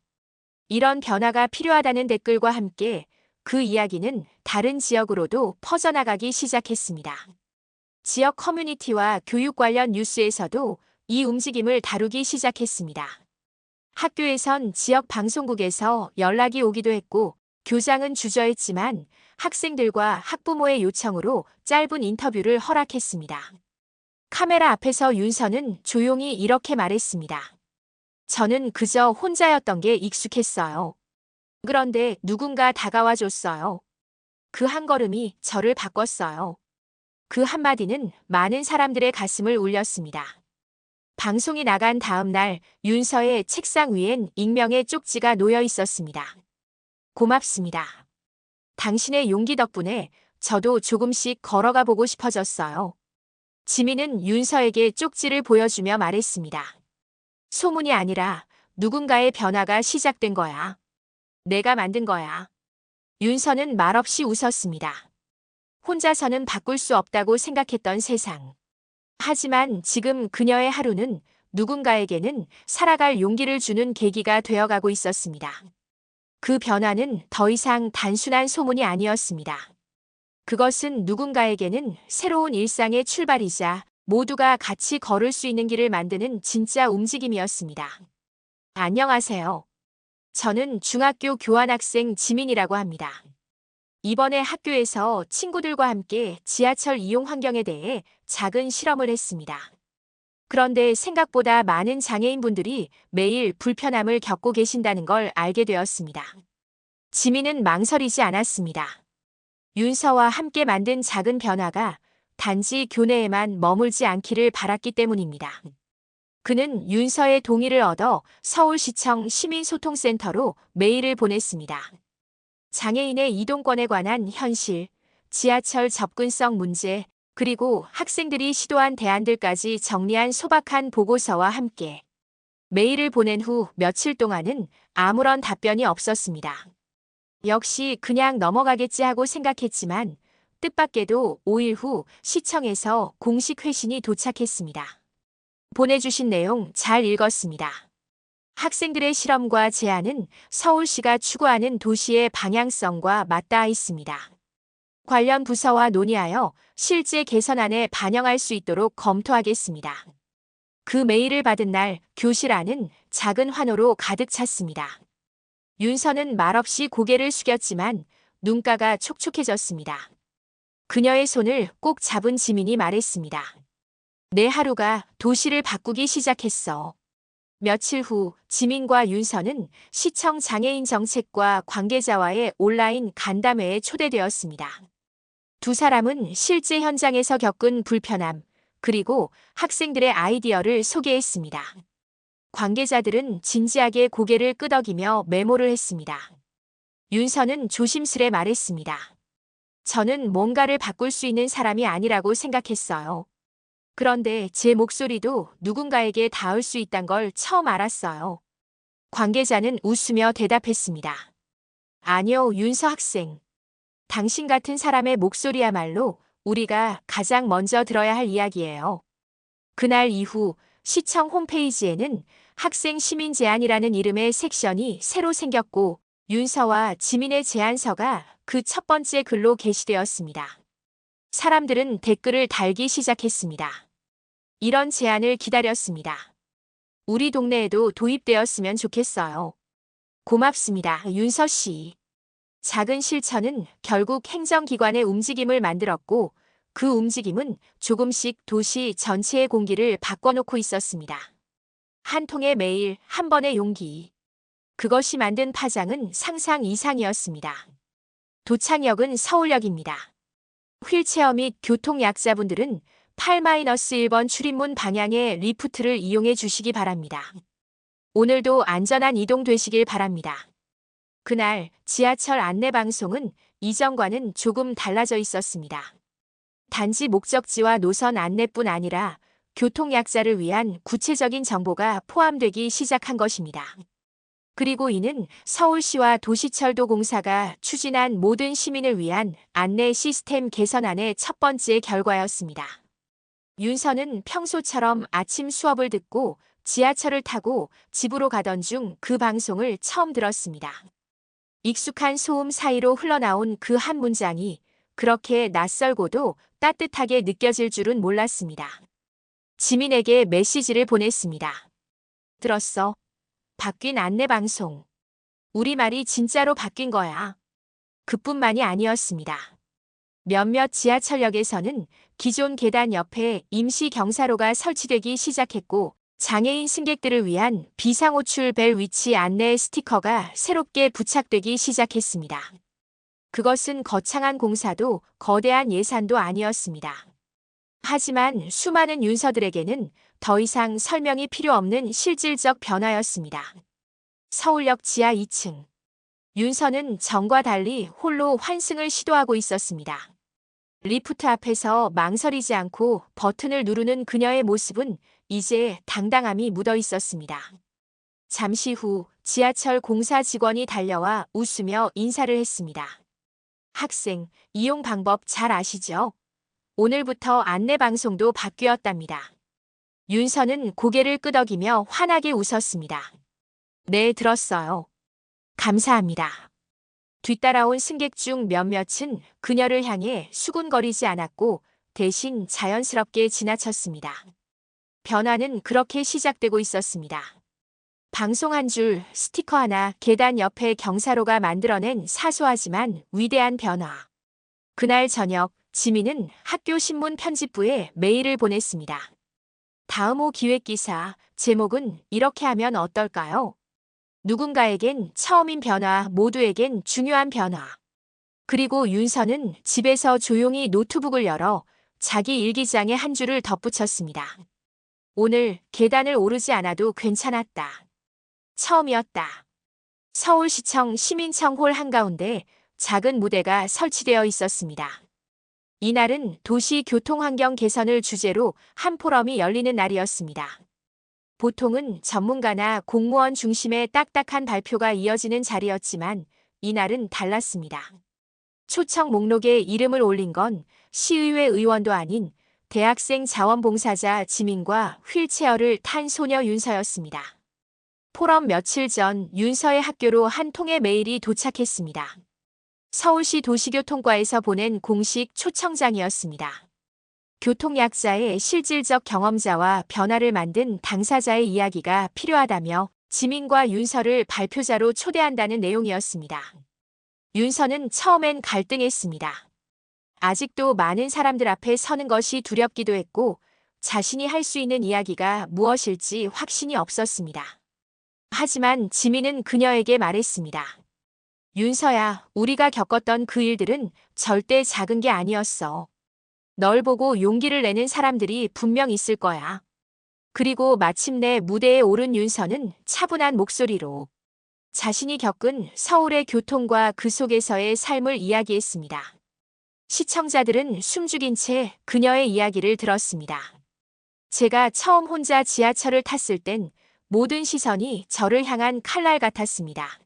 이런 변화가 필요하다는 댓글과 함께 그 이야기는 다른 지역으로도 퍼져나가기 시작했습니다. 지역 커뮤니티와 교육 관련 뉴스에서도 이 움직임을 다루기 시작했습니다. 학교에선 지역 방송국에서 연락이 오기도 했고 교장은 주저했지만 학생들과 학부모의 요청으로 짧은 인터뷰를 허락했습니다. 카메라 앞에서 윤서는 조용히 이렇게 말했습니다. 저는 그저 혼자였던 게 익숙했어요. 그런데 누군가 다가와 줬어요. 그 한 걸음이 저를 바꿨어요. 그 한마디는 많은 사람들의 가슴을 울렸습니다. 방송이 나간 다음 날 윤서의 책상 위엔 익명의 쪽지가 놓여 있었습니다. 고맙습니다. 당신의 용기 덕분에 저도 조금씩 걸어가 보고 싶어졌어요. 지민은 윤서에게 쪽지를 보여주며 말했습니다. 소문이 아니라 누군가의 변화가 시작된 거야. 내가 만든 거야. 윤서는 말없이 웃었습니다. 혼자서는 바꿀 수 없다고 생각했던 세상. 하지만 지금 그녀의 하루는 누군가에게는 살아갈 용기를 주는 계기가 되어가고 있었습니다. 그 변화는 더 이상 단순한 소문이 아니었습니다. 그것은 누군가에게는 새로운 일상의 출발이자 모두가 같이 걸을 수 있는 길을 만드는 진짜 움직임이었습니다. 안녕하세요. 저는 중학교 교환학생 지민이라고 합니다. 이번에 학교에서 친구들과 함께 지하철 이용 환경에 대해 작은 실험을 했습니다. 그런데 생각보다 많은 장애인분들이 매일 불편함을 겪고 계신다는 걸 알게 되었습니다. 지민은 망설이지 않았습니다. 윤서와 함께 만든 작은 변화가 단지 교내에만 머물지 않기를 바랐기 때문입니다. 그는 윤서의 동의를 얻어 서울시청 시민소통센터로 메일을 보냈습니다. 장애인의 이동권에 관한 현실, 지하철 접근성 문제, 그리고 학생들이 시도한 대안들까지 정리한 소박한 보고서와 함께 메일을 보낸 후 며칠 동안은 아무런 답변이 없었습니다. 역시 그냥 넘어가겠지 하고 생각했지만 뜻밖에도 5일 후 시청에서 공식 회신이 도착했습니다. 보내주신 내용 잘 읽었습니다. 학생들의 실험과 제안은 서울시가 추구하는 도시의 방향성과 맞닿아 있습니다. 관련 부서와 논의하여 실제 개선안에 반영할 수 있도록 검토하겠습니다. 그 메일을 받은 날 교실 안은 작은 환호로 가득 찼습니다. 윤서는 말없이 고개를 숙였지만 눈가가 촉촉해졌습니다. 그녀의 손을 꼭 잡은 지민이 말했습니다. 내 하루가 도시를 바꾸기 시작했어. 며칠 후 지민과 윤서는 시청 장애인 정책과 관계자와의 온라인 간담회에 초대되었습니다. 두 사람은 실제 현장에서 겪은 불편함, 그리고 학생들의 아이디어를 소개했습니다. 관계자들은 진지하게 고개를 끄덕이며 메모를 했습니다. 윤서는 조심스레 말했습니다. 저는 뭔가를 바꿀 수 있는 사람이 아니라고 생각했어요. 그런데 제 목소리도 누군가에게 닿을 수 있단 걸 처음 알았어요. 관계자는 웃으며 대답했습니다. 아니요, 윤서 학생. 당신 같은 사람의 목소리야말로 우리가 가장 먼저 들어야 할 이야기예요. 그날 이후 시청 홈페이지에는 학생 시민 제안이라는 이름의 섹션이 새로 생겼고 윤서와 지민의 제안서가 그 첫 번째 글로 게시되었습니다. 사람들은 댓글을 달기 시작했습니다. 이런 제안을 기다렸습니다. 우리 동네에도 도입되었으면 좋겠어요. 고맙습니다, 윤서 씨. 작은 실천은 결국 행정기관의 움직임을 만들었고 그 움직임은 조금씩 도시 전체의 공기를 바꿔놓고 있었습니다. 한 통의 메일, 한 번의 용기. 그것이 만든 파장은 상상 이상이었습니다. 도착역은 서울역입니다. 휠체어 및 교통약자분들은 8-1번 출입문 방향의 리프트를 이용해 주시기 바랍니다. 오늘도 안전한 이동 되시길 바랍니다. 그날 지하철 안내방송은 이전과는 조금 달라져 있었습니다. 단지 목적지와 노선 안내뿐 아니라 교통약자를 위한 구체적인 정보가 포함되기 시작한 것입니다. 그리고 이는 서울시와 도시철도공사가 추진한 모든 시민을 위한 안내 시스템 개선안의 첫 번째 결과였습니다. 윤서는 평소처럼 아침 수업을 듣고 지하철을 타고 집으로 가던 중 그 방송을 처음 들었습니다. 익숙한 소음 사이로 흘러나온 그 한 문장이 그렇게 낯설고도 따뜻하게 느껴질 줄은 몰랐습니다. 지민에게 메시지를 보냈습니다. 들었어? 바뀐 안내방송. 우리말이 진짜로 바뀐 거야. 그뿐만이 아니었습니다. 몇몇 지하철역에서는 기존 계단 옆에 임시 경사로가 설치되기 시작했고 장애인 승객들을 위한 비상호출 벨 위치 안내 스티커가 새롭게 부착되기 시작했습니다. 그것은 거창한 공사도 거대한 예산도 아니었습니다. 하지만 수많은 윤서들에게는 더 이상 설명이 필요 없는 실질적 변화였습니다. 서울역 지하 2층. 윤서는 전과 달리 홀로 환승을 시도하고 있었습니다. 리프트 앞에서 망설이지 않고 버튼을 누르는 그녀의 모습은 이제 당당함이 묻어 있었습니다. 잠시 후 지하철 공사 직원이 달려와 웃으며 인사를 했습니다. 학생, 이용 방법 잘 아시죠? 오늘부터 안내방송도 바뀌었답니다. 윤서는 고개를 끄덕이며 환하게 웃었습니다. 네, 들었어요. 감사합니다. 뒤따라온 승객 중 몇몇은 그녀를 향해 수군거리지 않았고 대신 자연스럽게 지나쳤습니다. 변화는 그렇게 시작되고 있었습니다. 방송 한 줄, 스티커 하나, 계단 옆에 경사로가 만들어낸 사소하지만 위대한 변화. 그날 저녁, 지민은 학교 신문 편집부에 메일을 보냈습니다. 다음 호 기획기사, 제목은 이렇게 하면 어떨까요? 누군가에겐 처음인 변화, 모두에겐 중요한 변화. 그리고 윤서는 집에서 조용히 노트북을 열어 자기 일기장에 한 줄을 덧붙였습니다. 오늘 계단을 오르지 않아도 괜찮았다. 처음이었다. 서울시청 시민청 홀 한가운데 작은 무대가 설치되어 있었습니다. 이날은 도시 교통환경 개선을 주제로 한 포럼이 열리는 날이었습니다. 보통은 전문가나 공무원 중심의 딱딱한 발표가 이어지는 자리였지만 이날은 달랐습니다. 초청 목록에 이름을 올린 건 시의회 의원도 아닌 대학생 자원봉사자 지민과 휠체어를 탄 소녀 윤서였습니다. 포럼 며칠 전 윤서의 학교로 한 통의 메일이 도착했습니다. 서울시 도시교통과에서 보낸 공식 초청장이었습니다. 교통약자의 실질적 경험자와 변화를 만든 당사자의 이야기가 필요하다며 지민과 윤서를 발표자로 초대한다는 내용이었습니다. 윤서는 처음엔 갈등했습니다. 아직도 많은 사람들 앞에 서는 것이 두렵기도 했고 자신이 할 수 있는 이야기가 무엇일지 확신이 없었습니다. 하지만 지민은 그녀에게 말했습니다. 윤서야, 우리가 겪었던 그 일들은 절대 작은 게 아니었어. 널 보고 용기를 내는 사람들이 분명 있을 거야. 그리고 마침내 무대에 오른 윤서는 차분한 목소리로 자신이 겪은 서울의 교통과 그 속에서의 삶을 이야기했습니다. 시청자들은 숨죽인 채 그녀의 이야기를 들었습니다. 제가 처음 혼자 지하철을 탔을 땐 모든 시선이 저를 향한 칼날 같았습니다.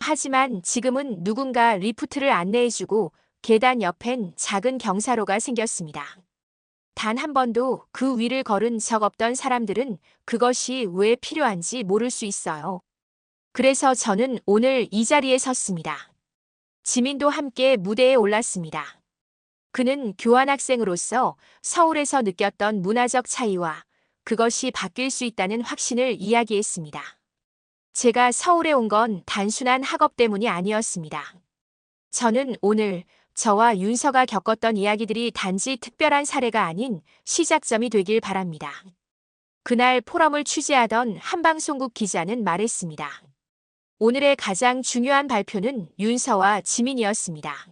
하지만 지금은 누군가 리프트를 안내해주고 계단 옆엔 작은 경사로가 생겼습니다. 단 한 번도 그 위를 걸은 적 없던 사람들은 그것이 왜 필요한지 모를 수 있어요. 그래서 저는 오늘 이 자리에 섰습니다. 지민도 함께 무대에 올랐습니다. 그는 교환학생으로서 서울에서 느꼈던 문화적 차이와 그것이 바뀔 수 있다는 확신을 이야기했습니다. 제가 서울에 온 건 단순한 학업 때문이 아니었습니다. 저는 오늘 저와 윤서가 겪었던 이야기들이 단지 특별한 사례가 아닌 시작점이 되길 바랍니다. 그날 포럼을 취재하던 한방송국 기자는 말했습니다. 오늘의 가장 중요한 발표는 윤서와 지민이었습니다.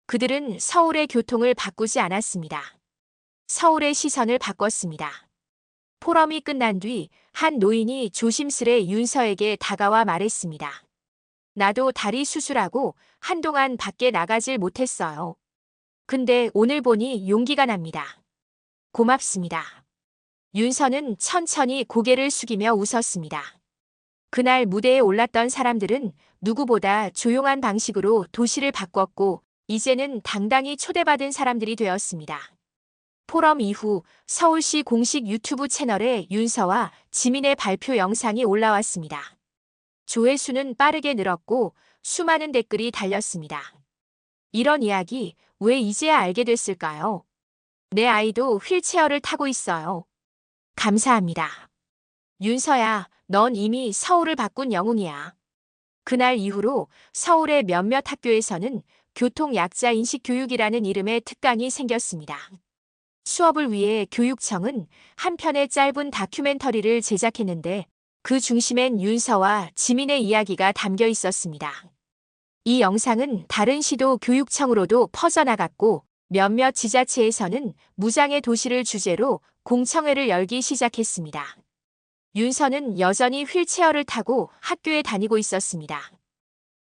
그들은 서울의 교통을 바꾸지 않았습니다. 서울의 시선을 바꿨습니다. 포럼이 끝난 뒤 한 노인이 조심스레 윤서에게 다가와 말했습니다. 나도 다리 수술하고 한동안 밖에 나가질 못했어요. 근데 오늘 보니 용기가 납니다. 고맙습니다. 윤서는 천천히 고개를 숙이며 웃었습니다. 그날 무대에 올랐던 사람들은 누구보다 조용한 방식으로 도시를 바꿨고 이제는 당당히 초대받은 사람들이 되었습니다. 포럼 이후 서울시 공식 유튜브 채널에 윤서와 지민의 발표 영상이 올라왔습니다. 조회수는 빠르게 늘었고 수많은 댓글이 달렸습니다. 이런 이야기 왜 이제야 알게 됐을까요? 내 아이도 휠체어를 타고 있어요. 감사합니다. 윤서야, 넌 이미 서울을 바꾼 영웅이야. 그날 이후로 서울의 몇몇 학교에서는 교통약자 인식 교육이라는 이름의 특강이 생겼습니다. 수업을 위해 교육청은 한 편의 짧은 다큐멘터리를 제작했는데 그 중심엔 윤서와 지민의 이야기가 담겨 있었습니다. 이 영상은 다른 시도 교육청으로도 퍼져나갔고 몇몇 지자체에서는 무장의 도시를 주제로 공청회를 열기 시작했습니다. 윤서는 여전히 휠체어를 타고 학교에 다니고 있었습니다.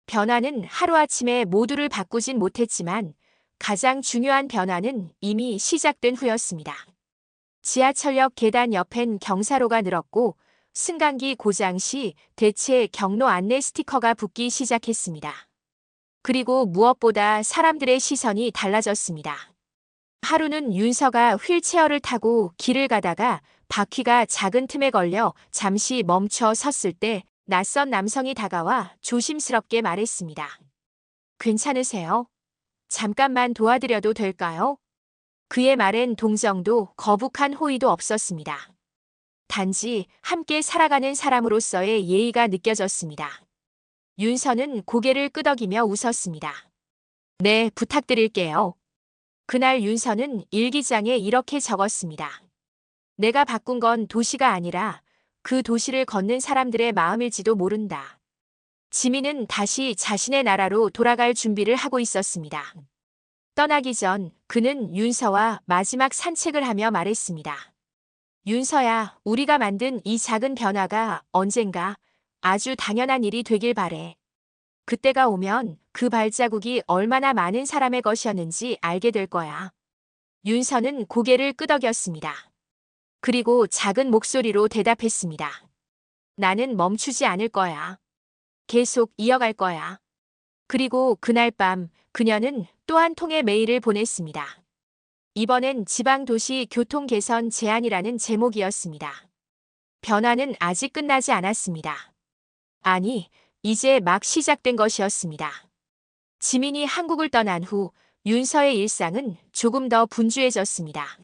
변화는 하루아침에 모두를 바꾸진 못했지만 가장 중요한 변화는 이미 시작된 후였습니다. 지하철역 계단 옆엔 경사로가 늘었고 승강기 고장 시 대체 경로 안내 스티커가 붙기 시작했습니다. 그리고 무엇보다 사람들의 시선이 달라졌습니다. 하루는 윤서가 휠체어를 타고 길을 가다가 바퀴가 작은 틈에 걸려 잠시 멈춰 섰을 때 낯선 남성이 다가와 조심스럽게 말했습니다. 괜찮으세요? 잠깐만 도와드려도 될까요? 그의 말엔 동정도 거북한 호의도 없었습니다. 단지 함께 살아가는 사람으로서의 예의가 느껴졌습니다. 윤서는 고개를 끄덕이며 웃었습니다. 네, 부탁드릴게요. 그날 윤서는 일기장에 이렇게 적었습니다. 내가 바꾼 건 도시가 아니라 그 도시를 걷는 사람들의 마음일지도 모른다. 지민은 다시 자신의 나라로 돌아갈 준비를 하고 있었습니다. 떠나기 전 그는 윤서와 마지막 산책을 하며 말했습니다. 윤서야, 우리가 만든 이 작은 변화가 언젠가 아주 당연한 일이 되길 바래. 그때가 오면 그 발자국이 얼마나 많은 사람의 것이었는지 알게 될 거야. 윤서는 고개를 끄덕였습니다. 그리고 작은 목소리로 대답했습니다. 나는 멈추지 않을 거야. 계속 이어갈 거야. 그리고 그날 밤 그녀는 또 한 통의 메일을 보냈습니다. 이번엔 지방도시 교통 개선 제안이라는 제목이었습니다. 변화는 아직 끝나지 않았습니다. 아니, 이제 막 시작된 것이었습니다. 지민이 한국을 떠난 후 윤서의 일상은 조금 더 분주해졌습니다.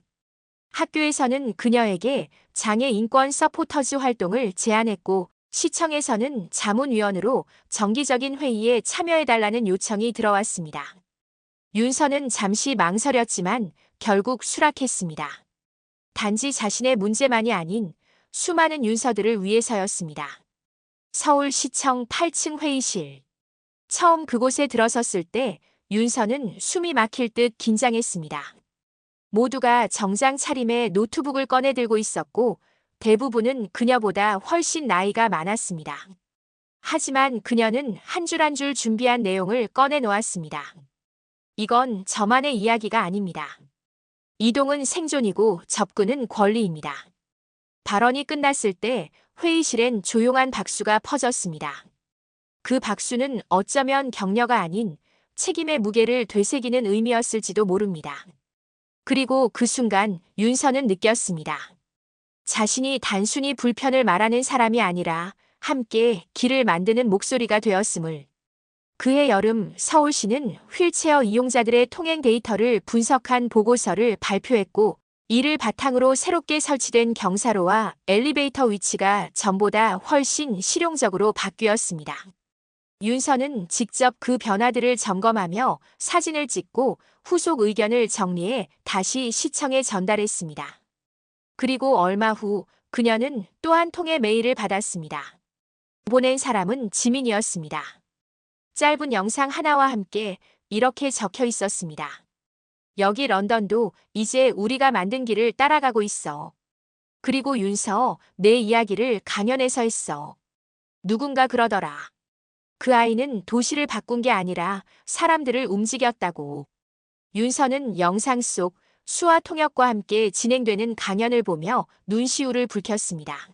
학교에서는 그녀에게 장애 인권 서포터즈 활동을 제안했고 시청에서는 자문위원으로 정기적인 회의에 참여해달라는 요청이 들어왔습니다. 윤서는 잠시 망설였지만 결국 수락했습니다. 단지 자신의 문제만이 아닌 수많은 윤서들을 위해서였습니다. 서울시청 8층 회의실. 처음 그곳에 들어섰을 때 윤서는 숨이 막힐 듯 긴장했습니다. 모두가 정장 차림에 노트북을 꺼내 들고 있었고 대부분은 그녀보다 훨씬 나이가 많았습니다. 하지만 그녀는 한 줄 한 줄 준비한 내용을 꺼내 놓았습니다. 이건 저만의 이야기가 아닙니다. 이동은 생존이고 접근은 권리입니다. 발언이 끝났을 때 회의실엔 조용한 박수가 퍼졌습니다. 그 박수는 어쩌면 격려가 아닌 책임의 무게를 되새기는 의미였을지도 모릅니다. 그리고 그 순간 윤서는 느꼈습니다. 자신이 단순히 불편을 말하는 사람이 아니라 함께 길을 만드는 목소리가 되었음을. 그해 여름 서울시는 휠체어 이용자들의 통행 데이터를 분석한 보고서를 발표했고, 이를 바탕으로 새롭게 설치된 경사로와 엘리베이터 위치가 전보다 훨씬 실용적으로 바뀌었습니다. 윤서는 직접 그 변화들을 점검하며 사진을 찍고 후속 의견을 정리해 다시 시청에 전달했습니다. 그리고 얼마 후 그녀는 또 한 통의 메일을 받았습니다. 보낸 사람은 지민이었습니다. 짧은 영상 하나와 함께 이렇게 적혀 있었습니다. 여기 런던도 이제 우리가 만든 길을 따라가고 있어. 그리고 윤서, 내 이야기를 강연에서 했어. 누군가 그러더라. 그 아이는 도시를 바꾼 게 아니라 사람들을 움직였다고. 윤서는 영상 속 수화 통역과 함께 진행되는 강연을 보며 눈시울을 붉혔습니다.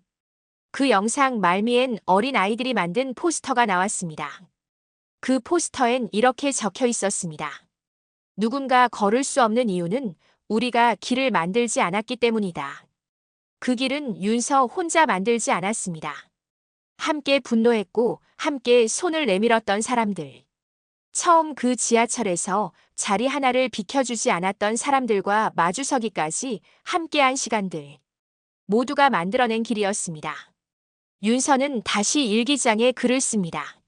그 영상 말미엔 어린 아이들이 만든 포스터가 나왔습니다. 그 포스터엔 이렇게 적혀 있었습니다. 누군가 걸을 수 없는 이유는 우리가 길을 만들지 않았기 때문이다. 그 길은 윤서 혼자 만들지 않았습니다. 함께 분노했고 함께 손을 내밀었던 사람들. 처음 그 지하철에서 자리 하나를 비켜주지 않았던 사람들과 마주서기까지 함께한 시간들. 모두가 만들어낸 길이었습니다. 윤서는 다시 일기장에 글을 씁니다.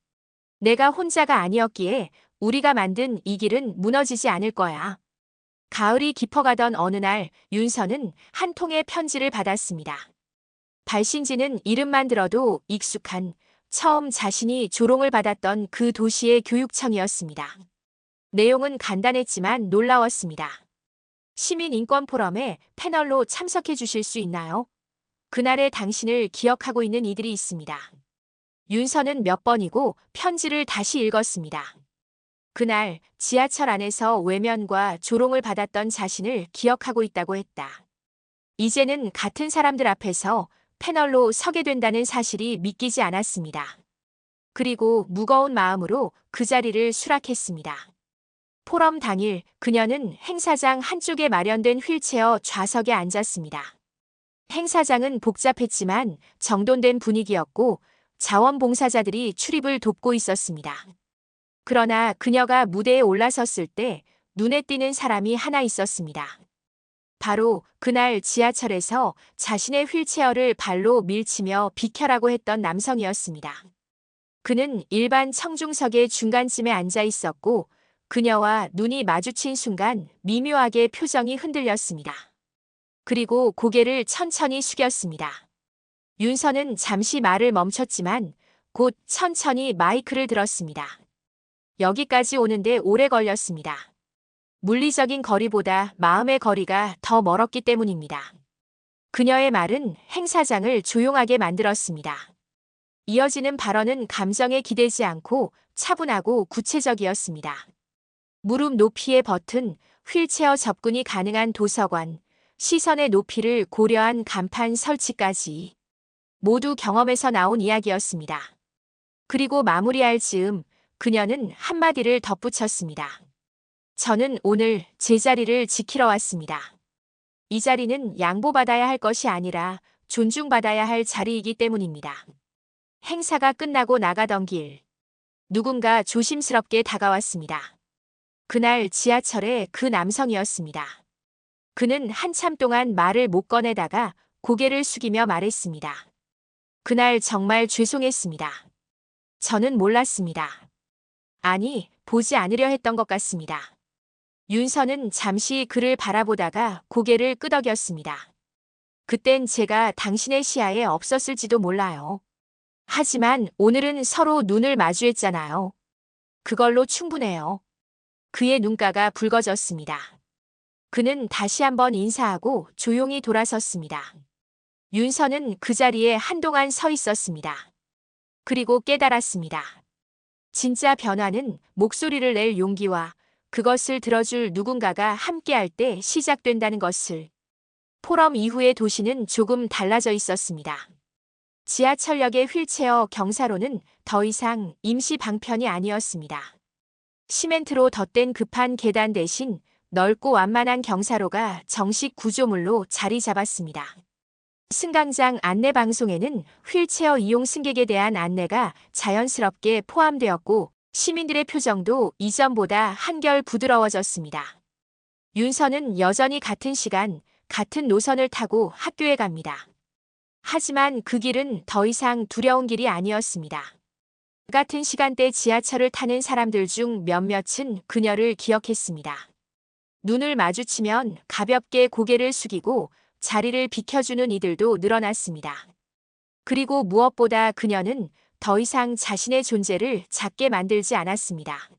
내가 혼자가 아니었기에 우리가 만든 이 길은 무너지지 않을 거야. 가을이 깊어가던 어느 날 윤서는 한 통의 편지를 받았습니다. 발신지는 이름만 들어도 익숙한 처음 자신이 조롱을 받았던 그 도시의 교육청이었습니다. 내용은 간단했지만 놀라웠습니다. 시민인권포럼에 패널로 참석해 주실 수 있나요? 그날의 당신을 기억하고 있는 이들이 있습니다. 윤서는 몇 번이고 편지를 다시 읽었습니다. 그날 지하철 안에서 외면과 조롱을 받았던 자신을 기억하고 있다고 했다. 이제는 같은 사람들 앞에서 패널로 서게 된다는 사실이 믿기지 않았습니다. 그리고 무거운 마음으로 그 자리를 수락했습니다. 포럼 당일 그녀는 행사장 한쪽에 마련된 휠체어 좌석에 앉았습니다. 행사장은 복잡했지만 정돈된 분위기였고 자원봉사자들이 출입을 돕고 있었습니다. 그러나 그녀가 무대에 올라섰을 때 눈에 띄는 사람이 하나 있었습니다. 바로 그날 지하철에서 자신의 휠체어를 발로 밀치며 비켜라고 했던 남성이었습니다. 그는 일반 청중석의 중간쯤에 앉아 있었고 그녀와 눈이 마주친 순간 미묘하게 표정이 흔들렸습니다. 그리고 고개를 천천히 숙였습니다. 윤서는 잠시 말을 멈췄지만 곧 천천히 마이크를 들었습니다. 여기까지 오는데 오래 걸렸습니다. 물리적인 거리보다 마음의 거리가 더 멀었기 때문입니다. 그녀의 말은 행사장을 조용하게 만들었습니다. 이어지는 발언은 감정에 기대지 않고 차분하고 구체적이었습니다. 무릎 높이의 버튼, 휠체어 접근이 가능한 도서관, 시선의 높이를 고려한 간판 설치까지 모두 경험에서 나온 이야기였습니다. 그리고 마무리할 즈음 그녀는 한마디를 덧붙였습니다. 저는 오늘 제 자리를 지키러 왔습니다. 이 자리는 양보받아야 할 것이 아니라 존중받아야 할 자리이기 때문입니다. 행사가 끝나고 나가던 길, 누군가 조심스럽게 다가왔습니다. 그날 지하철의 그 남성이었습니다. 그는 한참 동안 말을 못 꺼내다가 고개를 숙이며 말했습니다. 그날 정말 죄송했습니다. 저는 몰랐습니다. 아니, 보지 않으려 했던 것 같습니다. 윤서는 잠시 그를 바라보다가 고개를 끄덕였습니다. 그땐 제가 당신의 시야에 없었을지도 몰라요. 하지만 오늘은 서로 눈을 마주했잖아요. 그걸로 충분해요. 그의 눈가가 붉어졌습니다. 그는 다시 한번 인사하고 조용히 돌아섰습니다. 윤서는 그 자리에 한동안 서 있었습니다. 그리고 깨달았습니다. 진짜 변화는 목소리를 낼 용기와 그것을 들어줄 누군가가 함께할 때 시작된다는 것을. 포럼 이후의 도시는 조금 달라져 있었습니다. 지하철역의 휠체어 경사로는 더 이상 임시 방편이 아니었습니다. 시멘트로 덧댄 급한 계단 대신 넓고 완만한 경사로가 정식 구조물로 자리 잡았습니다. 승강장 안내 방송에는 휠체어 이용 승객에 대한 안내가 자연스럽게 포함되었고 시민들의 표정도 이전보다 한결 부드러워졌습니다. 윤서는 여전히 같은 시간, 같은 노선을 타고 학교에 갑니다. 하지만 그 길은 더 이상 두려운 길이 아니었습니다. 같은 시간대 지하철을 타는 사람들 중 몇몇은 그녀를 기억했습니다. 눈을 마주치면 가볍게 고개를 숙이고 자리를 비켜주는 이들도 늘어났습니다. 그리고 무엇보다 그녀는 더 이상 자신의 존재를 작게 만들지 않았습니다.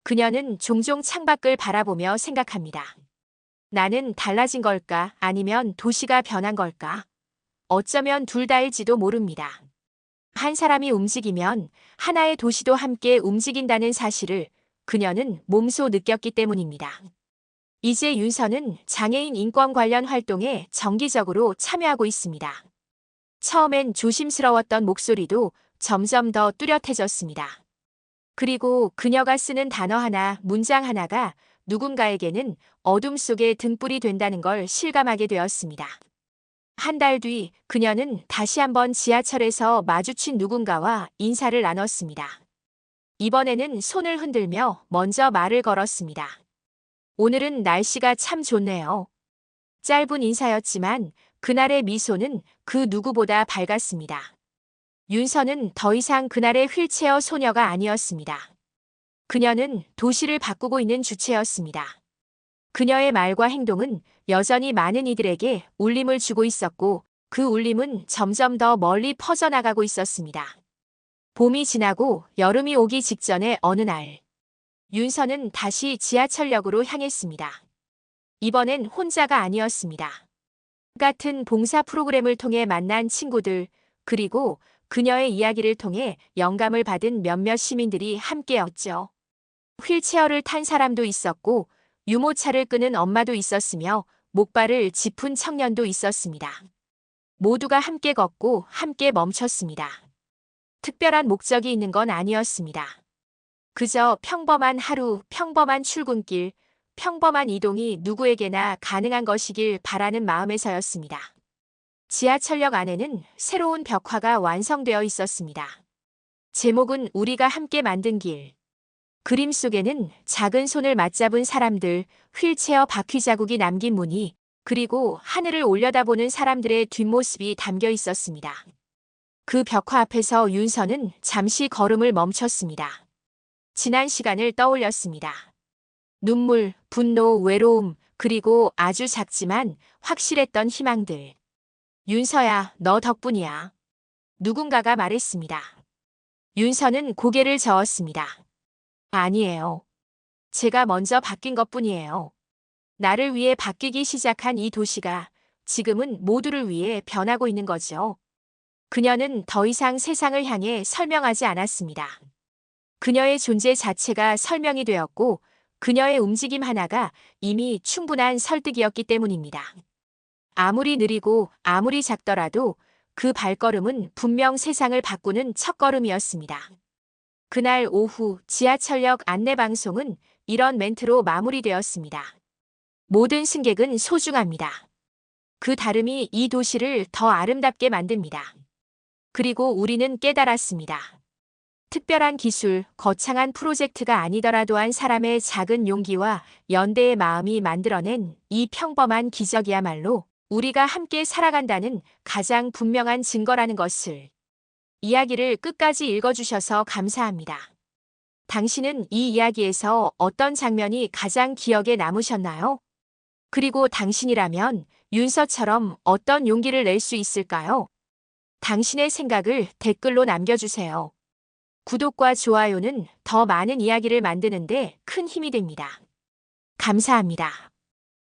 그녀는 종종 창밖을 바라보며 생각합니다. 나는 달라진 걸까? 아니면 도시가 변한 걸까? 어쩌면 둘 다일지도 모릅니다. 한 사람이 움직이면 하나의 도시도 함께 움직인다는 사실을 그녀는 몸소 느꼈기 때문입니다. 이제 윤서는 장애인 인권 관련 활동에 정기적으로 참여하고 있습니다. 처음엔 조심스러웠던 목소리도 점점 더 뚜렷해졌습니다. 그리고 그녀가 쓰는 단어 하나, 문장 하나가 누군가에게는 어둠 속의 등불이 된다는 걸 실감하게 되었습니다. 한 달 뒤 그녀는 다시 한번 지하철에서 마주친 누군가와 인사를 나눴습니다. 이번에는 손을 흔들며 먼저 말을 걸었습니다. 오늘은 날씨가 참 좋네요. 짧은 인사였지만 그날의 미소는 그 누구보다 밝았습니다. 윤서는 더 이상 그날의 휠체어 소녀가 아니었습니다. 그녀는 도시를 바꾸고 있는 주체였습니다. 그녀의 말과 행동은 여전히 많은 이들에게 울림을 주고 있었고 그 울림은 점점 더 멀리 퍼져나가고 있었습니다. 봄이 지나고 여름이 오기 직전의 어느 날, 윤서는 다시 지하철역으로 향했습니다. 이번엔 혼자가 아니었습니다. 같은 봉사 프로그램을 통해 만난 친구들, 그리고 그녀의 이야기를 통해 영감을 받은 몇몇 시민들이 함께였죠. 휠체어를 탄 사람도 있었고 유모차를 끄는 엄마도 있었으며 목발을 짚은 청년도 있었습니다. 모두가 함께 걷고 함께 멈췄습니다. 특별한 목적이 있는 건 아니었습니다. 그저 평범한 하루, 평범한 출근길, 평범한 이동이 누구에게나 가능한 것이길 바라는 마음에서였습니다. 지하철역 안에는 새로운 벽화가 완성되어 있었습니다. 제목은 우리가 함께 만든 길. 그림 속에는 작은 손을 맞잡은 사람들, 휠체어 바퀴 자국이 남긴 무늬, 그리고 하늘을 올려다보는 사람들의 뒷모습이 담겨 있었습니다. 그 벽화 앞에서 윤서는 잠시 걸음을 멈췄습니다. 지난 시간을 떠올렸습니다. 눈물, 분노, 외로움, 그리고 아주 작지만 확실했던 희망들. 윤서야, 너 덕분이야. 누군가가 말했습니다. 윤서는 고개를 저었습니다. 아니에요. 제가 먼저 바뀐 것뿐이에요. 나를 위해 바뀌기 시작한 이 도시가 지금은 모두를 위해 변하고 있는 거죠. 그녀는 더 이상 세상을 향해 설명하지 않았습니다. 그녀의 존재 자체가 설명이 되었고 그녀의 움직임 하나가 이미 충분한 설득이었기 때문입니다. 아무리 느리고 아무리 작더라도 그 발걸음은 분명 세상을 바꾸는 첫걸음이었습니다. 그날 오후 지하철역 안내방송은 이런 멘트로 마무리되었습니다. 모든 승객은 소중합니다. 그 다름이 이 도시를 더 아름답게 만듭니다. 그리고 우리는 깨달았습니다. 특별한 기술, 거창한 프로젝트가 아니더라도 한 사람의 작은 용기와 연대의 마음이 만들어낸 이 평범한 기적이야말로 우리가 함께 살아간다는 가장 분명한 증거라는 것을. 이야기를 끝까지 읽어주셔서 감사합니다. 당신은 이 이야기에서 어떤 장면이 가장 기억에 남으셨나요? 그리고 당신이라면 윤서처럼 어떤 용기를 낼 수 있을까요? 당신의 생각을 댓글로 남겨주세요. 구독과 좋아요는 더 많은 이야기를 만드는데 큰 힘이 됩니다. 감사합니다.